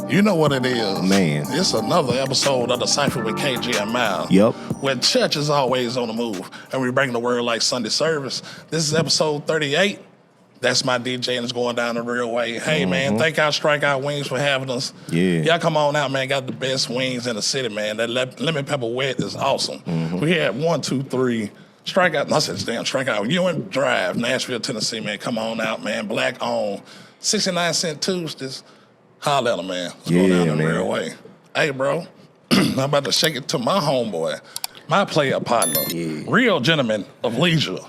You know what it is. Man. It's another episode of The Cypher with KG and Mal. Yep. Where church is always on the move. And we bring the word like Sunday service. This is episode 38. That's my DJ and it's going down the real way. Hey, man, thank our Strikeout Wings for having us. Yeah. Y'all come on out, man. Got the best wings in the city, man. That lemon pepper wet is awesome. We had 1, 2, 3 Strikeout. I said, damn, Strikeout. You and Drive, Nashville, Tennessee, man. Come on out, man. Black on. 69-cent Tuesdays. Holla at them, man. It's going down the real way. Hey, bro, I'm about to shake it to my homeboy, my player partner, real gentleman of leisure.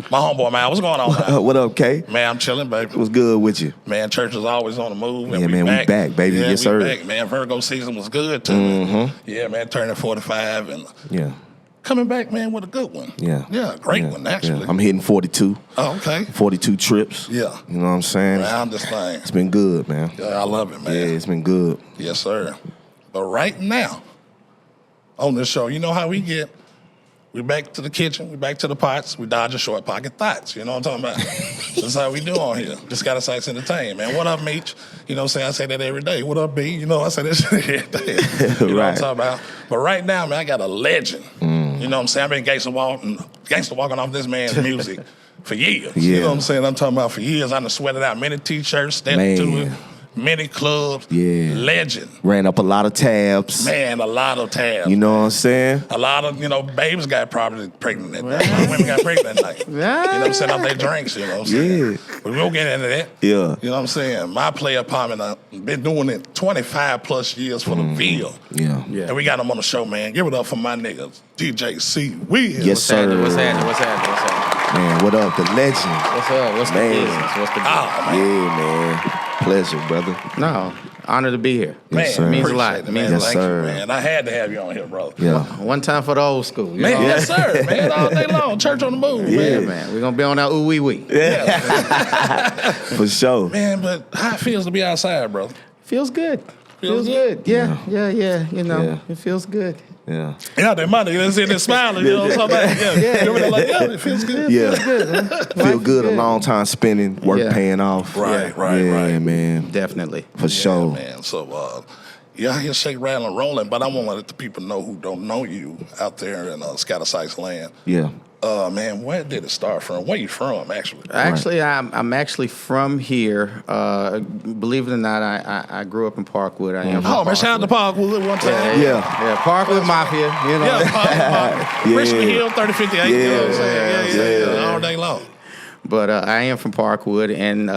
My homeboy, man, what's going on, man? What up, K? Man, I'm chilling, baby. What's good with you? Man, church is always on the move. And Yeah, man, we back, baby. Yeah, Yes, we sir. back, man. Virgo season was good, too. Yeah, man, turning 45 and coming back, man, with a good one. Yeah, great one, actually. Yeah. I'm hitting 42. Oh, okay. 42 trips. Yeah. You know what I'm saying? Around this thing. It's been good, man. Yeah, I love it, man. Yeah, it's been good. Yes, sir. But right now, on this show, you know how we get. We back to the kitchen, we back to the pots, we dodge a short pocket thoughts. You know what I'm talking about? That's how we do on here. Just got us entertain, man. What up, Meech? You know what I'm saying? I say that every day. What up, B? You know, I say that shit every day. You know what I'm talking about? But right now, man, I got a legend. You know what I'm saying? I've been gangster walking off this man's music for years. You know what I'm saying? I'm talking about for years. I done sweated out many T-shirts, stepped to it. Many clubs, legend. Ran up a lot of tabs. Man, a lot of tabs. You know what I'm saying? A lot of, babes got probably pregnant that night. A lot of women got pregnant that night. You know what I'm saying? Off their drinks, you know what I'm saying? But we'll get into that. Yeah. You know what I'm saying? My player apartment, I've been doing it 25 plus years for the Ville. Yeah. And we got them on the show, man. Give it up for my niggas. DJ C-WIZ. Yes, sir. What's happening? Man, what up? The legend. What's up? What's the business? What's the business? Oh, man. Yeah, man. Pleasure, brother. No, honor to be here. Man, Yes, sir. It means a lot. appreciate It means a Yes, lot. Thank sir. you, man. I had to have you on here, brother. Yeah. One time for the old school. You Man, know? yes, sir. Man, all day long. Church on the move, Yeah, man. man. We're going to be on that ooh wee wee. For sure. Man, but how it feels to be outside, bro? Feels good. Feels good. Yeah. You know, Yeah. it feels good. Yeah. Yeah, that money. Let's see that smiling. You know what I'm talking about? Yeah. You're like, it feels good. Yeah. Good, man. Feel good. A long time spending, work paying off. Right, Yeah, man. Definitely. For sure. Man. So, I hear shake, rattle, and rolling, but I want to let the people know who don't know you out there in Scatter Sites land. Yeah. Man, where did it start from? Where you from, actually? Actually, I'm actually from here. Believe it or not, I grew up in Parkwood. I am. Oh, man, shout out to Parkwood one time. Yeah. Parkwood Mafia. You know. Yeah, Parkwood. Richmond Hill, 3058. You know what I'm saying? Yeah. All day long. But I am from Parkwood, and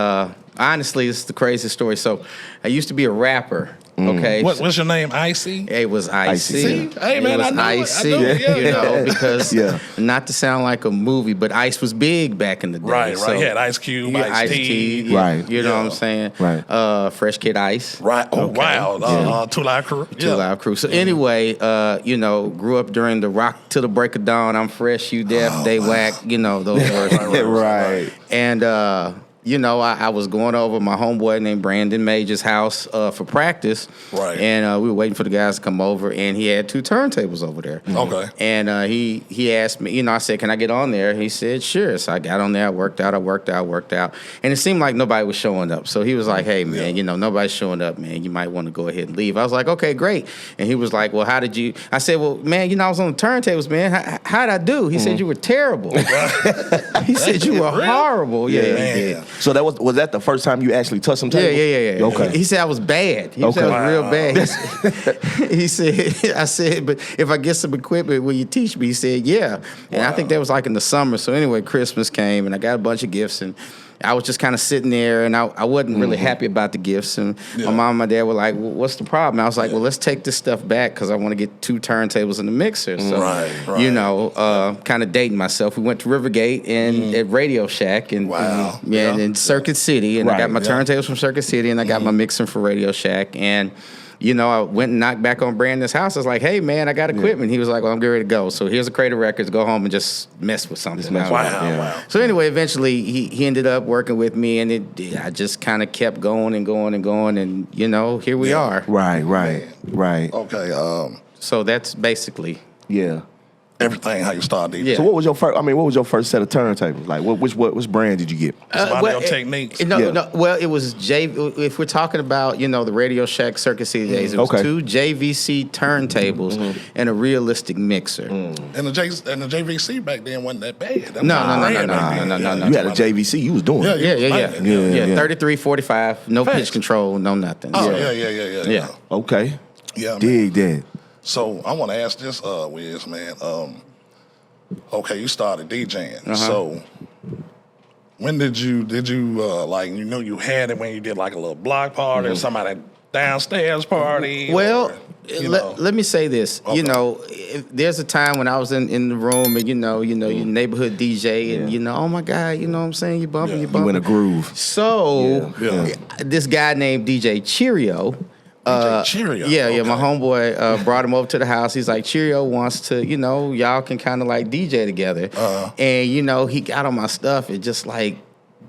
honestly, this is the craziest story. So, I used to be a rapper. Okay. What's your name? Icy? It was Icy. See? Hey, man, it was I know it. Icy. I know it, yeah. You know, because Yeah. not to sound like a movie, but Ice was big back in the day. Right. So, You had Ice Cube, yeah, Ice T. Right. You know what I'm saying? Right. Fresh Kid Ice. Right. Oh, Okay. wow. Two Live Crew. Two Live Crew. So anyway, grew up during the rock till the break of dawn. I'm fresh, you deaf, they whack. You know those words. Right. And I was going over my homeboy named Brandon Major's house for practice. Right. And we were waiting for the guys to come over, and he had 2 turntables over there. Okay. And he asked me, I said, can I get on there? He said, sure. So I got on there, I worked out. And it seemed like nobody was showing up. So he was like, hey, man, nobody's showing up, man. You might want to go ahead and leave. I was like, okay, great. And he was like, well, how did you? I said, well, man, I was on the turntables, man. How'd I do? He said, you were terrible. He said, you were horrible. Yeah, he did. So was that the first time you actually touched some tables? Yeah. Okay. He said I was bad. He said I was real bad. He said, I said, but if I get some equipment, will you teach me? He said, yeah. And I think that was like in the summer. So anyway, Christmas came and I got a bunch of gifts, and I was just kind of sitting there, and I wasn't really happy about the gifts. And my mom and my dad were like, well, what's the problem? I was like, well, let's take this stuff back because I want to get 2 turntables in the mixer. So, kind of dating myself. We went to Rivergate and at Radio Shack and in Circuit City. And I got my turntables from Circuit City, and I got my mixer for Radio Shack. And I went and knocked back on Brandon's house. I was like, hey, man, I got equipment. He was like, well, I'm getting ready to go. So here's a crate of records. Go home and just mess with something. Wow. So anyway, eventually he ended up working with me, and I just kind of kept going and going and going. And, here we are. Right. Okay. So that's basically. Yeah. everything how you start DJing. Yeah. So what was your first? I mean, what was your first set of turntables? Like, which brand did you get? Audio Techniques. No, well, it was if we're talking about, the Radio Shack Circuit City days, it was Okay. 2 JVC turntables and a realistic mixer. And the JVC back then wasn't that bad. That No, was no, no, brand no, back then. no, no, no, You had a JVC. You was doing. Yeah, it. Yeah, Yeah. 33, 45, no Facts. pitch control, no nothing. Oh, Yeah. yeah. Okay. Yeah, man. Dig that. So I want to ask this, Wiz, man. Okay, you started DJing. Uh-huh. So when did you like, you had it when you did like a little block party or somebody downstairs party? Well, or, let me say this. Okay. There's a time when I was in the room and, your neighborhood DJ and, oh, my God, you know what I'm saying? You bumping, Yeah. you bumping. You in a groove. So Yeah. this guy named DJ Cheerio. Cheerio. Yeah, Okay. my homeboy brought him over to the house. He's like, Cheerio wants to, y'all can kind of like DJ together. And, he got on my stuff. It just like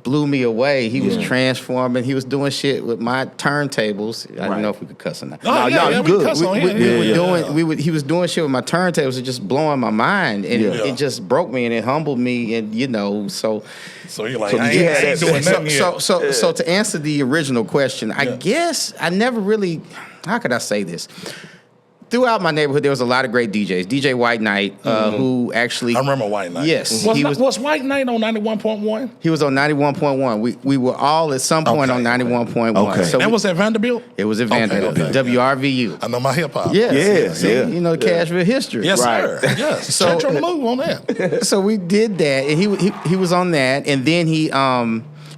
blew me away. He was transforming. He was doing shit with my turntables. I don't know if we could cuss or not. Oh, No, you we good. cuss on We here. were he was doing shit with my turntables. It just blowing my mind, and it just broke me and it humbled me, and so. So you're like, So I you ain't, had I ain't that- doing nothing yet. So to answer the original question, I guess I never really. How could I say this? Throughout my neighborhood, there was a lot of great DJs. DJ White Knight, who actually I remember White Knight. Yes, Was White Knight on 91.1? he was on 91.1. We were all at some point on 91.1. Okay. So That was at Vanderbilt? it was at Vanderbilt, okay. WRVU. I know my hip hop. Yes, Yeah, see, yeah. Cashville history. Yes, Right. sir. Yes. So- Central move on that. So we did that, and he was on that, and then he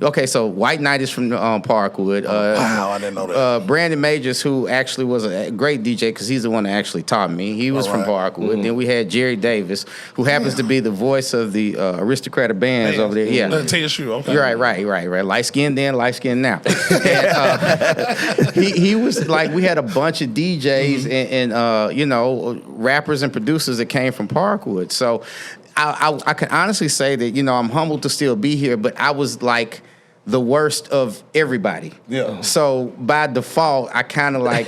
okay. So White Knight is from Parkwood. Wow, I didn't know that. Brandon Majors, who actually was a great DJ because he's the one that actually taught me. He was from All right. Parkwood. Then we had Jerry Davis, who happens to be the voice of the Aristocrat of Bands over there. Yeah. TSU, okay. You're right. Light skinned then, light skinned now. And, he was like, we had a bunch of DJs and rappers and producers that came from Parkwood. So I can honestly say that, I'm humbled to still be here, but I was like the worst of everybody. Yeah. So by default, I kind of like,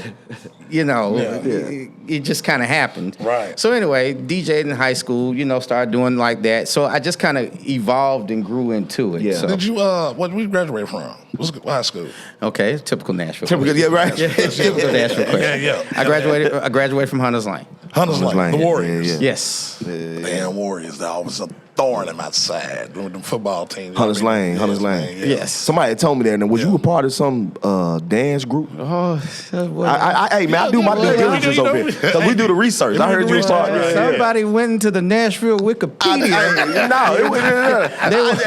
it just kind of happened. Right. So anyway, DJed in high school, started doing like that. So I just kind of evolved and grew into it. Yeah. So, Did you, what did you graduate from? What's high school? okay, typical Nashville. Yeah, right. Typical Nashville question. Yeah. I graduated from Hunters Lane. Hunters Lane, the Warriors. Yeah. Yes. Damn Warriors, they're always a thorn in my side. The football team. Hunters Lane. Yeah. Yes. Somebody had told me that. Now, was you a part of some dance group? Oh, Hey man, I do my due diligence over here because we do the research. I heard you was part. somebody went into the Nashville Wikipedia. No, it was.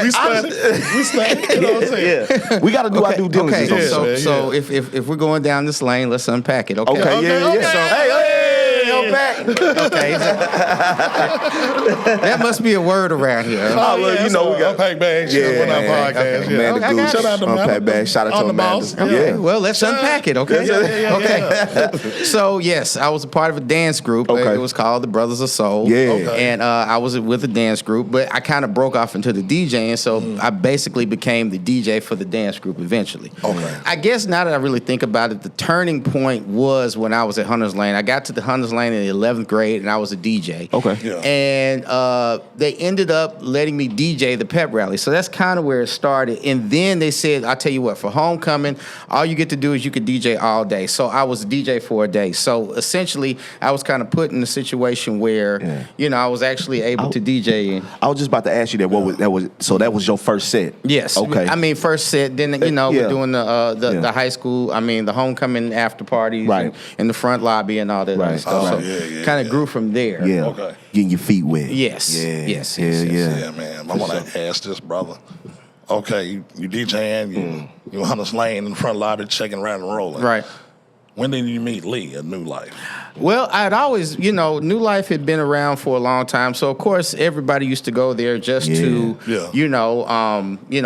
We studied. You know what I'm saying? Yeah, we got to do our due diligence. Okay, on this. so if we're going down this lane, let's unpack it. Okay. Okay, yeah. okay. So, hey, I'm back. Okay. That must be a word around here. Oh, well, you know we got Unpack bags. Yeah, Yeah, on our podcast. okay. Yeah. Amanda I got Goose. Shout out to Unpack Amanda. bag. Shout out On to the Amanda. boss. Okay, Yeah. well, let's unpack it, okay? Yeah. Okay. So, yes, I was a part of a dance group. Okay. It was called the Brothers of Soul. Yeah. Okay. And I was with a dance group, but I kind of broke off into the DJing, so I basically became the DJ for the dance group eventually. Okay. I guess now that I really think about it, the turning point was when I was at Hunters Lane. I got to the Hunters Lane in the 11th grade, and I was a DJ. Okay. Yeah. And they ended up letting me DJ the pep rally. So that's kind of where it started. And then they said, I'll tell you what, for homecoming, all you get to do is you could DJ all day. So I was a DJ for a day. So essentially, I was kind of put in a situation where, I was actually able to DJ. I was just about to ask you that. What was that? So that was your first set? Yes. Okay. I mean, first set. Then we're doing the high school. I mean, the homecoming after parties, Right. in the front lobby and all that Right. other stuff. Oh, So kind of grew from there. Yeah. Okay. Getting your feet wet. Yes. Yeah. Yes. Yeah. Yeah, man. I want to ask this, brother. Okay, you DJing, you Hunters Lane in the front lobby, checking around and rolling. Right. When did you meet Lee at New Life? Well, I'd always, New Life had been around for a long time, so of course everybody used to go there just to,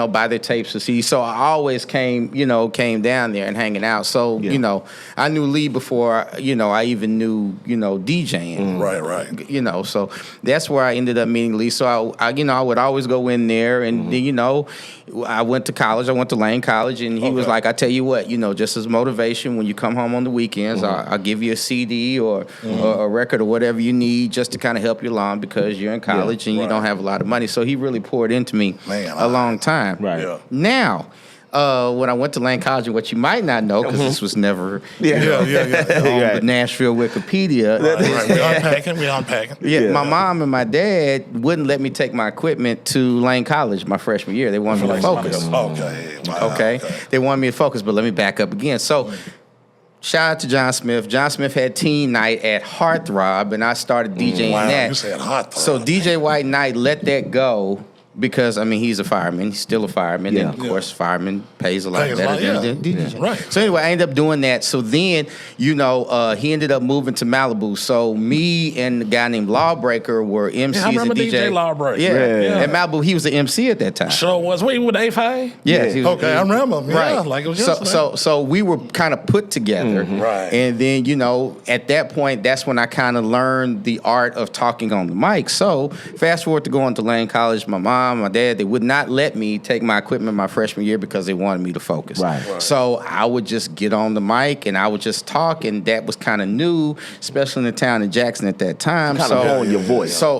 buy their tapes to see. So I always came down there and hanging out. So I knew Lee before, I even knew, DJing. Right. So that's where I ended up meeting Lee. So I would always go in there, and then, I went to college. I went to Lane College, and he was like, I tell you what, just as motivation, when you come home on the weekends, I'll give you a CD or a record or whatever you need just to kind of help you along because you're in college and you don't have a lot of money. So he really poured into me a long time. Right. Yeah. Now, when I went to Lane College, and what you might not know, because this was never on the Nashville Wikipedia. Right. We unpacking. Yeah, my mom and my dad wouldn't let me take my equipment to Lane College my freshman year. They wanted me to focus. Okay. Wow. Okay. They wanted me to focus, but let me back up again. So, shout out to John Smith. John Smith had teen night at Heartthrob, and I started DJing that. You said Heartthrob. So DJ White Knight let that go because, I mean, he's a fireman. He's still a fireman. And, of course, fireman pays a lot better than DJ. Right. So anyway, I ended up doing that. So then, he ended up moving to Malibu. So me and the guy named Lawbreaker were MCs I remember and DJ. Lawbreaker. Yeah. At Malibu, he was the MC at that time. Sure was. Wait, with A5? Yes. He was, Okay, I remember. Right. Yeah, like it was yesterday. So we were kind of put together. Right. And then, at that point, that's when I kind of learned the art of talking on the mic. So fast forward to going to Lane College, my mom, my dad, they would not let me take my equipment my freshman year because they wanted me to focus. Right. So I would just get on the mic and I would just talk, and that was kind of new, especially in the town of Jackson at that time. Kind of blowing your voice. So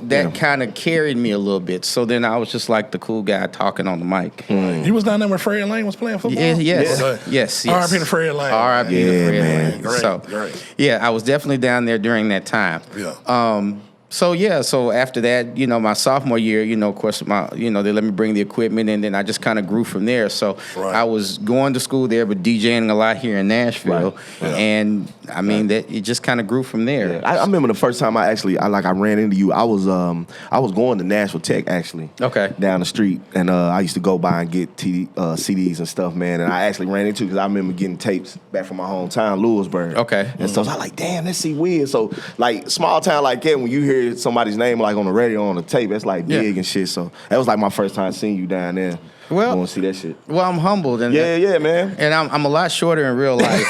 that kind of carried me a little bit. So then I was just like the cool guy talking on the mic. You was down there when Fred Lane was playing football? Yes. R.I.P. to Fred Lane. R.I.P. to Fred Lane. Great. Yeah, I was definitely down there during that time. Yeah. So after that, my sophomore year, of course, they let me bring the equipment, and then I just kind of grew from there. So I was going to school there, but DJing a lot here in Nashville, and I mean that it just kind of grew from there. Yeah. I remember the first time I ran into you. I was going to Nashville Tech actually. Okay. Down the street, and I used to go by and get CDs and stuff, man. And I actually ran into because I remember getting tapes back from my hometown, Lewisburg. Okay. And so I was like, damn, that's C-WIZ. So like small town like that, when you hear somebody's name like on the radio on the tape, that's like big and shit. So that was like my first time seeing you down there. Well, I want to see that shit. Well, I'm humbled, and man. And I'm a lot shorter in real life.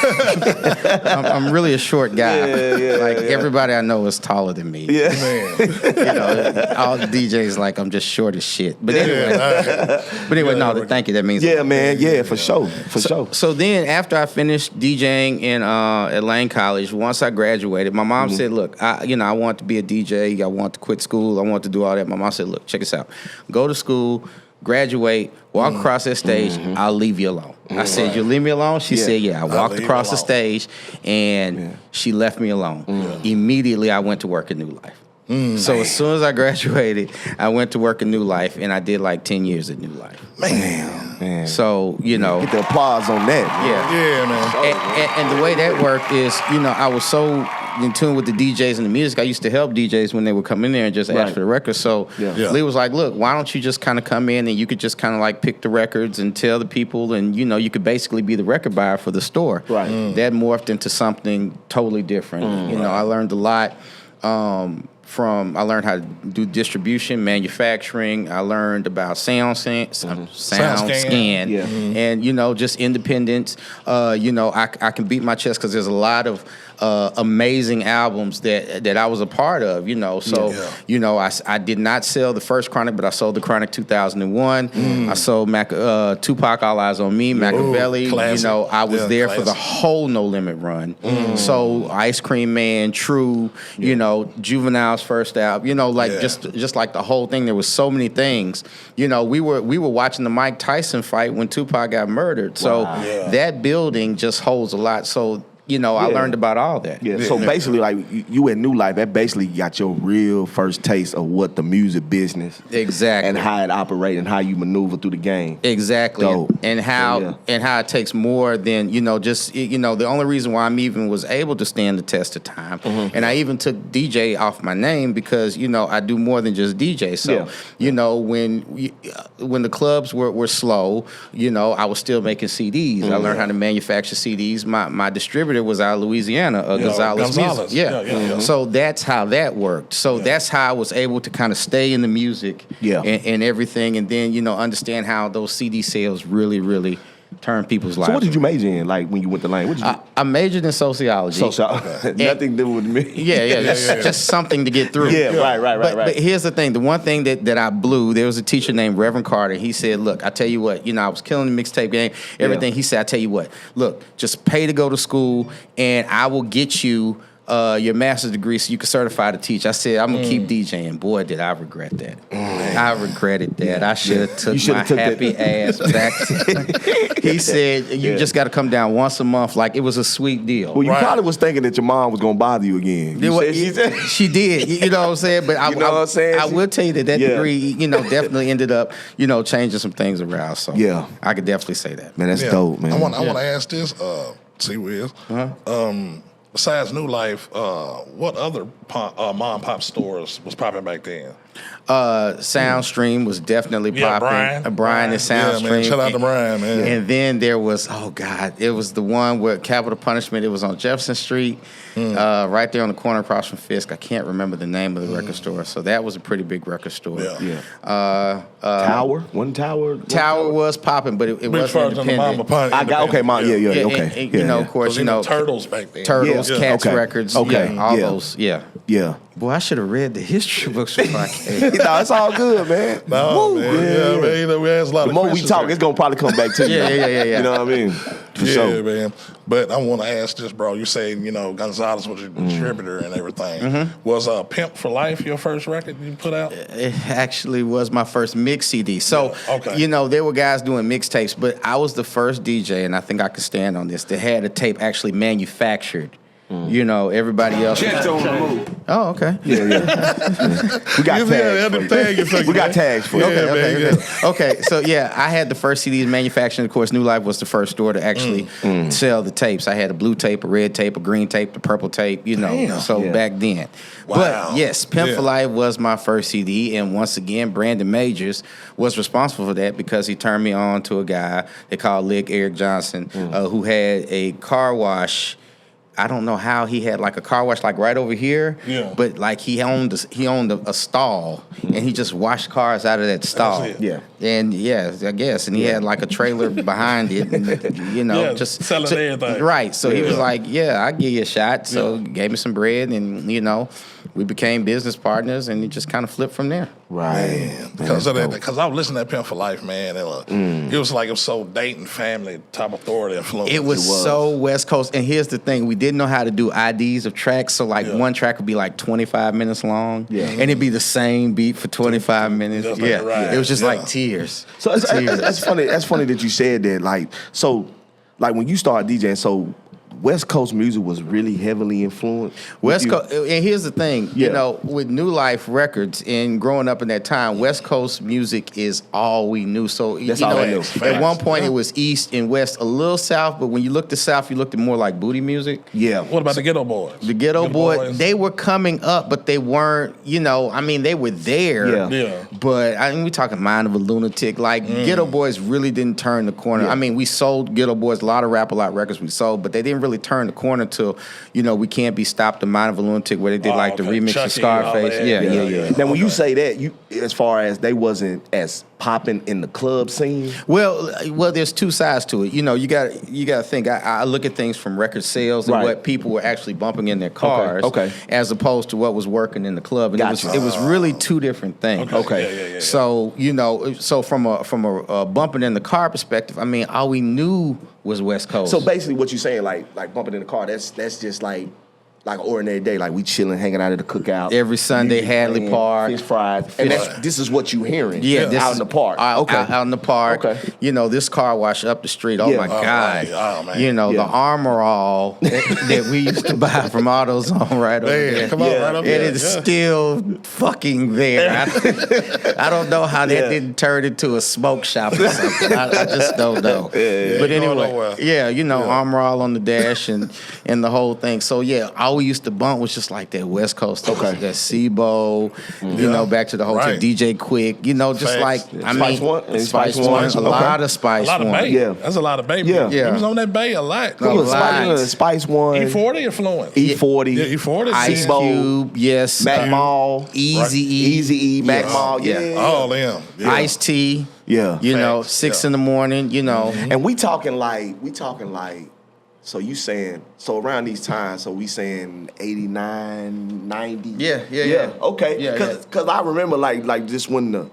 I'm really a short guy. Everybody I know is taller than me. Yeah, man. All the DJs like I'm just short as shit. But anyway, no, thank you. That means man. Yeah, for sure. So then after I finished DJing at Lane College, once I graduated, my mom said, "Look, I want to be a DJ. I want to quit school. I want to do all that." My mom said, "Look, check this out. Go to school, graduate, walk across that stage, I'll leave you alone." I said, "You'll leave me alone?" She said, "Yeah." I walked across the stage, and she left me alone. Immediately, I went to work at New Life. So as soon as I graduated, I went to work at New Life, and I did like 10 years at New Life. Man. So, Get the applause on that. Yeah, man. And the way that worked is, I was so in tune with the DJs and the music. I used to help DJs when they would come in there and just ask for the records. So Lee was like, "Look, why don't you just kind of come in and you could just kind of like pick the records and tell the people, and you could basically be the record buyer for the store." Right. That morphed into something totally different. I learned a lot. I learned how to do distribution, manufacturing. I learned about sound scan, and just independence. I can beat my chest because there's a lot of amazing albums that I was a part of. I did not sell the first Chronic, but I sold the Chronic 2001. I sold Tupac, All Eyes on Me, Machiavelli. Classic. I was there for the whole No Limit run. So Ice Cream Man, True, Juvenile's first album, just like the whole thing. There was so many things. We were watching the Mike Tyson fight when Tupac got murdered. So that building just holds a lot. So I learned about all that. Yeah. So basically, like you at New Life, that basically got your real first taste of what the music business and how it operates and how you maneuver through the game. Exactly. And how it takes more than the only reason why I'm even was able to stand the test of time. And I even took DJ off my name because I do more than just DJ. So when the clubs were slow, I was still making CDs. I learned how to manufacture CDs. My distributor was out of Louisiana, Gonzalez Music. So that's how that worked. So that's how I was able to kind of stay in the music and everything, and then understand how those CD sales really, really turn people's lives. So what did you major in, like, when you went to Lane? What did you do? I majored in sociology. Nothing to do with me. Just something to get through. Right. But here's the thing. The one thing that I blew, there was a teacher named Reverend Carter. He said, "Look, I tell you what, I was killing the mixtape game, everything." He said, "I tell you what, look, just pay to go to school, and I will get you your master's degree so you can certify to teach. I said, I'm going to keep DJing. Boy, did I regret that. I regretted that. I should have took my happy ass back. He said, you just got to come down once a month. Like, it was a sweet deal. Well, you probably was thinking that your mom was going to bother you again. She did. You know what I'm saying? But I will tell you that degree, you know, definitely ended up, you know, changing some things around. So I could definitely say that. Man, that's dope, man. I want to ask this, C-WIZ. Besides New Life, what other mom and pop stores was popping back then? Soundstream was definitely popping. Brian and Soundstream. Yeah, man. Shout out to Brian, man. And then there was, it was the one with Capital Punishment. It was on Jefferson Street, right there on the corner across from Fisk. I can't remember the name of the record store. So that was a pretty big record store. Tower? One Tower? Tower was popping, but it wasn't independent. You know, of course, you know. Turtles back then. Turtles, Cats Records. Okay. All those, Yeah. Boy, I should have read the history books before I came. No, it's all good, man. No, man. Yeah, man. You know, we asked a lot the of more we talk, it's going to probably come back to you. Yeah. You know what I mean? For sure. Man. But I want to ask this, bro. You saying, you know, Gonzalez was your distributor and everything. Was Pimp for Life your first record you put out? It actually was my first mix CD. So, you know, there were guys doing mixtapes, but I was the first DJ, and I think I could stand on this, that had a tape actually manufactured. You know, everybody else. Oh, okay. Yeah. We got tags for you. We got tags for you. Okay. So, I had the first CDs manufactured. Of course, New Life was the first store to actually sell the tapes. I had a blue tape, a red tape, a green tape, the purple tape, you know. Back then. Wow. But, yes, Pimp for Life was my first CD. And once again, Brandon Majors was responsible for that because he turned me on to a guy they called Lick Eric Johnson, who had a car wash. I don't know how he had like a car wash like right over here, but like he owned a stall and he just washed cars out of that stall. And I guess, and he had like a trailer behind it, and, you know, just selling everything. Right. So he was like, I'll give you a shot. So gave me some bread, and you know, we became business partners, and it just kind of flipped from there. Right. Because of that, because I was listening to Pimp for Life, man. And, it was like it was so Dayton family type authority influence. It was so West Coast. And here's the thing: we didn't know how to do IDs of tracks. So like one track would be like 25 minutes long, and it'd be the same beat for 25 minutes. It was just like tears. So that's funny. That's funny that you said that. Like when you started DJing, so West Coast music was really heavily influenced. West Coast, and here's the thing, you know, with New Life Records and growing up in that time, West Coast music is all we knew. So that's all I knew. At one point, it was East and West, a little South, but when you looked at South, you looked at more like booty music. Yeah. What about the Ghetto Boys? The Ghetto Boys, they were coming up, but they weren't. You know, I mean, they were there. Yeah. But I mean, we talking Mind of a Lunatic. Like Ghetto Boys really didn't turn the corner. I mean, we sold Ghetto Boys a lot of Rap-A-Lot records we sold, but they didn't really turn the corner till, you know, We Can't Be Stopped, the Mind of a Lunatic, where they did the remix of Scarface. Yeah. Now, when you say that, as far as they wasn't as popping in the club scene? Well, there's two sides to it. You know, you got to think. I look at things from record sales and what people were actually bumping in their cars, as opposed to what was working in the club. And it was really two different things. So you know, from a bumping in the car perspective, I mean, all we knew was West Coast. So basically, what you're saying, like bumping in the car, that's just like an ordinary day, like we chilling, hanging out at the cookout every Sunday, Hadley Park, fish fries, and this is what you hearing, out in the park, out in the park. You know, this car wash up the street. Oh my God! Oh, man. You know, the Armor All that we used to buy from AutoZone right over there. Come on, right up there. And it's still fucking there. I don't know how that didn't turn into a smoke shop or something. I just don't know. But anyway, you know, Armor All on the dash and the whole thing. So all we used to bump was just like that West Coast, that C-Bo, you know, back to the hotel, DJ Quick, you know, just like Spice One, a lot of Spice One. A lot of Bay. That's a lot of Bay. He was on that Bay a lot. Spice One, E40 influence. E40, E40, Ice Cube, yes, Mac Mall, Easy Mac Mall, all them, Ice-T, you know, 6 in the morning, you know, and we talking like. So you saying, so around these times, so we saying 89, 90? Yeah. Okay. Because I remember like just when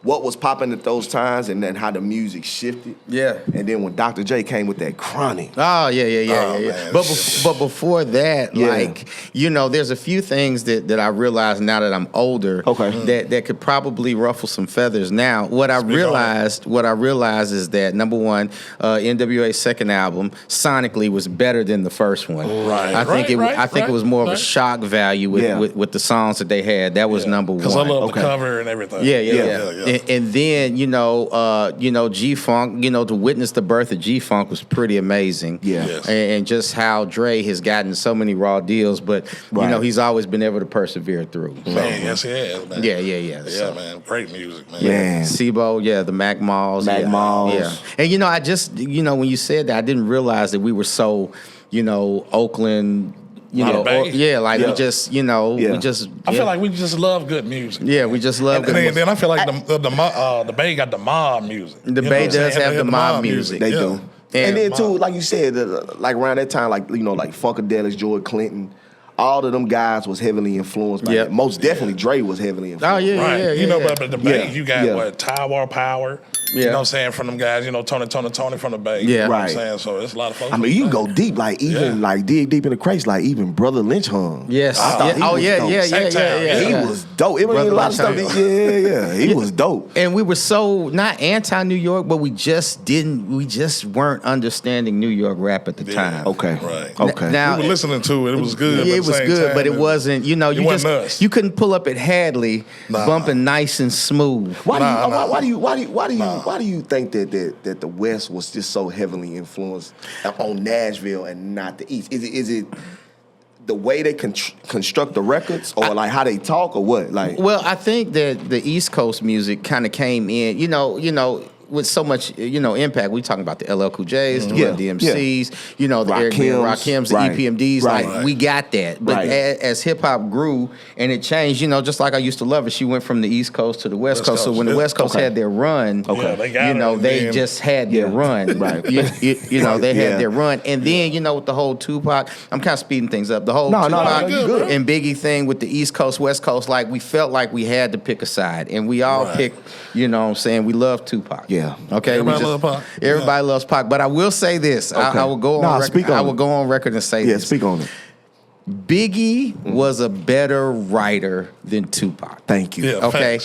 what was popping at those times, and then how the music shifted. Yeah. And then when Dr. J came with that Chronic. Oh yeah. Man. But before that, like there's a few things that I realize now that I'm older. Okay. That could probably ruffle some feathers. Now, what I realized is that number one, NWA's second album sonically was better than the first one. Right. I think it was more of a shock value with the songs that they had. That was number one. Because I love the cover and everything. Yeah. And then G-Funk, to witness the birth of G-Funk was pretty amazing. Yeah. Yes. And just how Dre has gotten so many raw deals, but he's always been able to persevere through. Man, yes, he has, man. Yeah. Yeah, man. Great music, man. Man. SIBO, the Mac Malls. Yeah. And I just, when you said that, I didn't realize that we were so, Oakland, we just, we just. I feel like we just love good music. Yeah, we just love good music. Then I feel like the Bay got the mob music. The Bay does have the mob music. They do. And then too, like you said, like around that time, like like Funkadelic, George Clinton, all of them guys was heavily influenced by that. Most definitely Dre was heavily influenced. Oh yeah, right. But the Bay, you got Tower Power. Yeah. You know what I'm saying? From them guys, Tony from the Bay. Yeah. You know what I'm saying? So it's a lot of folks. I mean, you can go deep, like even like dig deep in the crates, like even Brother Lynch hung. Yes. He was dope. It was a lot of stuff. He was dope. And we were so not anti New York, but we just weren't understanding New York rap at the time. Okay. Right. Okay. Now we were listening to it. It was good. It was good, but it wasn't. You couldn't pull up at Hadley bumping nice and smooth. Why do you think that the West was just so heavily influenced on Nashville and not the East? Is it the way they construct the records, or like how they talk, or what? Like, well, I think that the East Coast music kind of came in, with so much, impact. We talking about the LL Cool J's, the Run DMCs, the Eric B. and Rakims, the EPMDs. Like we got that, but as hip hop grew and it changed, just like I used to love it. She went from the East Coast to the West Coast. So when the West Coast had their run, they just had their run. Right. They had their run, and then with the whole Tupac, I'm kind of speeding things up. The whole Tupac and Biggie thing with the East Coast, West Coast, like we felt like we had to pick a side, and we all picked. We love Tupac. Yeah. Okay. Everybody loves Pac. But I will say this. Okay. I will go on record. I will go on record and say this. Yeah, speak on it. Biggie was a better writer than Tupac. Thank you. Yeah, okay.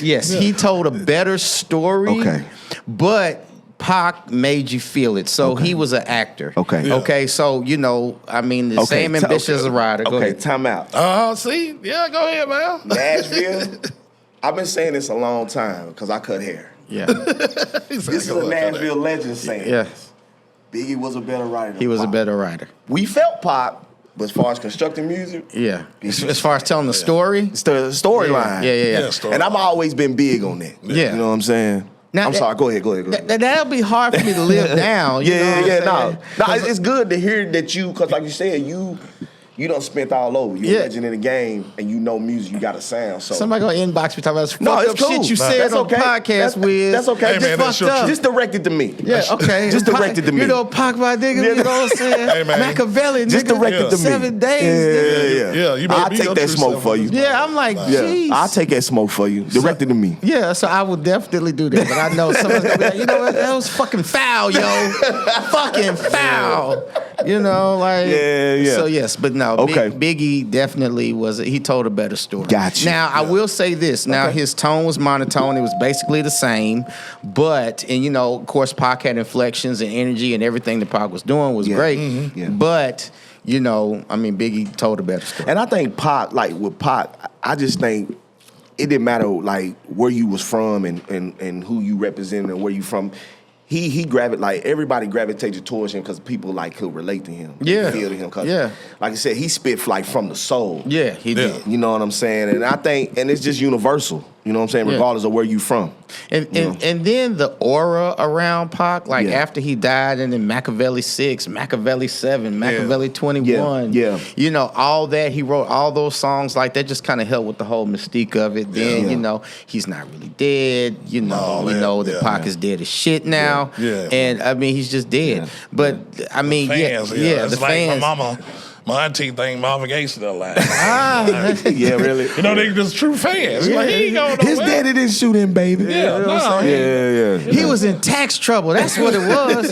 He told a better story. Okay. But Pac made you feel it. So he was an actor. Okay. Yeah. Okay. So, the same ambition as a writer. Go ahead. Time out. See? Yeah, go ahead, man. Nashville. I've been saying this a long time because I cut hair. Yeah. This is a Nashville legend saying this. Biggie was a better writer than He was Pac. a better writer. We felt Pac, but as far as constructing music, as far as telling the story, it's the storyline. Yeah. And I've always been big on that. Yeah. You know what I'm saying? Now, I'm sorry. Go ahead. That'll be hard for me to live down. No, it's good to hear that because like you said, you done spent all over. You're a legend in the game, and you know music. You got a sound. So somebody gonna inbox me talking about it's cool. Shit you said on the podcast, Wiz. That's okay. Hey, man, just direct it to me. Yeah, okay. Just direct it to me. Pac my nigga. You know what I'm saying? Hey, man. Machiavelli. Just direct it to me. 7 days. Yeah. I'll take that smoke for you. Yeah, I'm like, jeez. I'll take that smoke for you. Direct it to me. Yeah, so I will definitely do that. But I know someone's gonna be like, what? That was fucking foul, yo. Fucking foul. So yes, but no. Okay. Biggie definitely he told a better story. Gotcha. Now, I will say this. Now, his tone was monotone. It was basically the same. But, of course, Pac had inflections and energy, and everything that Pac was doing was great. Mm-hmm. Yeah. But, Biggie told a better story. And I think Pac, with Pac, I just think it didn't matter, where you was from and who you represented and where you from. He everybody gravitated towards him because people could relate to him. Yeah. Feel to him. Like I said, he spit from the soul. Yeah, he did. You know what I'm saying? And I think, and it's just universal. You know what I'm saying? Regardless of where you from. And then the aura around Pac, after he died, and then Machiavelli 6, Machiavelli 7, Machiavelli 21. All that, he wrote all those songs that just kind of helped with the whole mystique of it. Then, he's not really dead. We know that Pac is dead as shit now. Yeah. And, he's just dead. But, the fans. the It's fans. like my mama. My auntie think Marvin Gaye still alive. Yeah, really. You know, they just true fans. Yeah. Like, he ain't going nowhere. His daddy didn't shoot him, baby. Yeah, He was in tax trouble. That's what it was.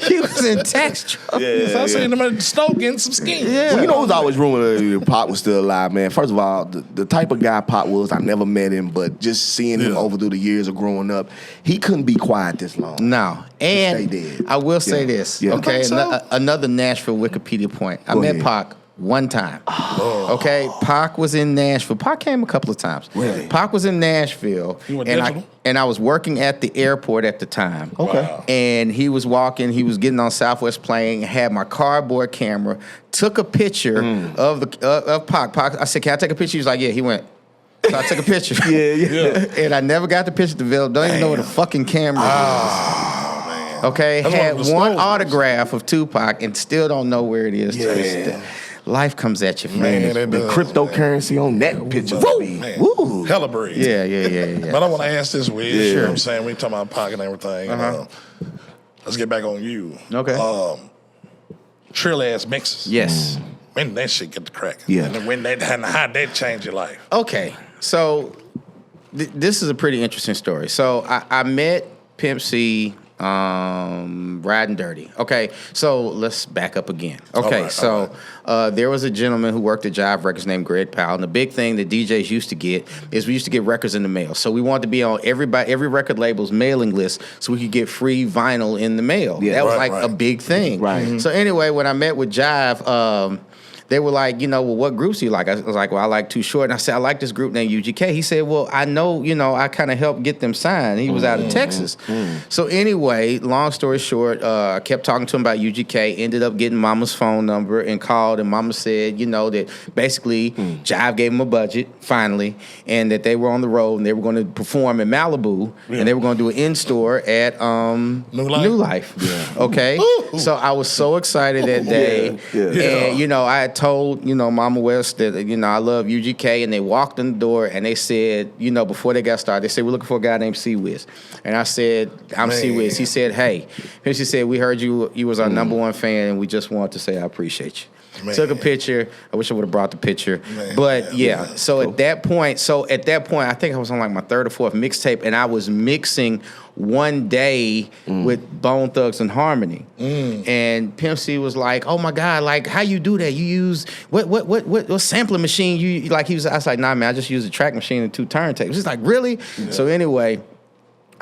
He was in tax trouble. So I seen him at the stove getting some skin. Yeah. Well, you know, it was always rumored that Pac was still alive, man. First of all, the type of guy Pac was, I never met him, but just seeing him over through the years of growing up, he couldn't be quiet this long. No. And I will say this, okay? Another Nashville Wikipedia point. I met Pac one time. Okay? Pac was in Nashville. Pac came a couple of times. Really? Pac was in Nashville. And I was working at the airport at the time. Okay. Wow. And he was walking, he was getting on Southwest plane, had my cardboard camera, took a picture of Pac. I said, can I take a picture? He was like, yeah. He went, so I took a picture. And I never got the picture developed. Don't even know what a fucking camera is. Okay, had one autograph of Tupac and still don't know where it is. Life comes at you, man. The cryptocurrency on that picture. Woo! Hella breed. Yeah. But I want to ask this, Wiz. You know what I'm saying? We talking about Pac and everything. Let's get back on you. Okay. Trill ass mixes. Yes. When did that shit get to crack? Yeah. And when that, and how that changed your life? Okay, so this is a pretty interesting story. So I met Pimp C riding dirty. Okay, so let's back up again. Okay, there was a gentleman who worked at Jive Records named Greg Powell, and the big thing that DJs used to get is we used to get records in the mail. So we wanted to be on every record label's mailing list so we could get free vinyl in the mail. That was a big thing. Right. So anyway, when I met with Jive, they were like, well, what groups do you like? I was like, well, I like Too Short. And I said, I like this group named UGK. He said, well, I know, I kind of helped get them signed. He was out of Texas. So anyway, long story short, I kept talking to him about UGK, ended up getting Mama's phone number and called. And Mama said, that basically Jive gave him a budget, finally, and that they were on the road and they were going to perform in Malibu and they were going to do an in-store at New Life. Okay? So I was so excited that day. And, I had told, Mama West that, I love UGK, and they walked in the door and they said, before they got started, they said, we're looking for a guy named C-WIZ. And I said, I'm C-WIZ. He said, hey. And she said, we heard you was our number one fan, and we just wanted to say I appreciate you. Took a picture. I wish I would have brought the picture. So at that point, I think I was on like my third or fourth mixtape, and I was mixing one day with Bone Thugs and Harmony. And Pimp C was like, oh my God, like how you do that? You use what sampling machine you like? I was like, nah man, I just use a track machine and 2 turntables. He's like, really? So anyway,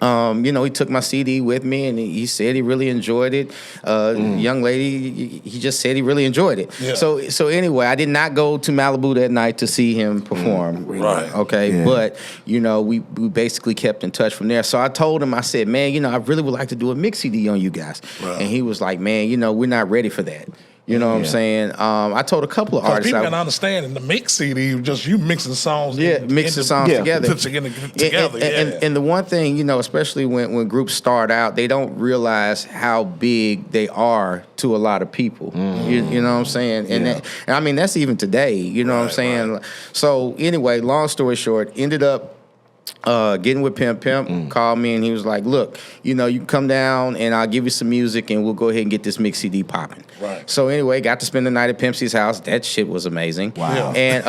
he took my CD with me, and he said he really enjoyed it. Young lady, he just said he really enjoyed it. So anyway, I did not go to Malibu that night to see him perform. Okay, but we basically kept in touch from there. So I told him, I said, man, I really would like to do a mix CD on you guys. And he was like, man, we're not ready for that. You know what I'm saying? I told a couple of artists. People can understand in the mix CD, just you mixing songs. Mixing songs together. Put together. And the one thing, especially when groups start out, they don't realize how big they are to a lot of people. You know what I'm saying? And I mean, that's even today. You know what I'm saying? So anyway, long story short, ended up getting with Pimp. Pimp called me and he was like, look, you can come down and I'll give you some music and we'll go ahead and get this mix CD popping. So anyway, got to spend the night at Pimp C's house. That shit was amazing. Wow. And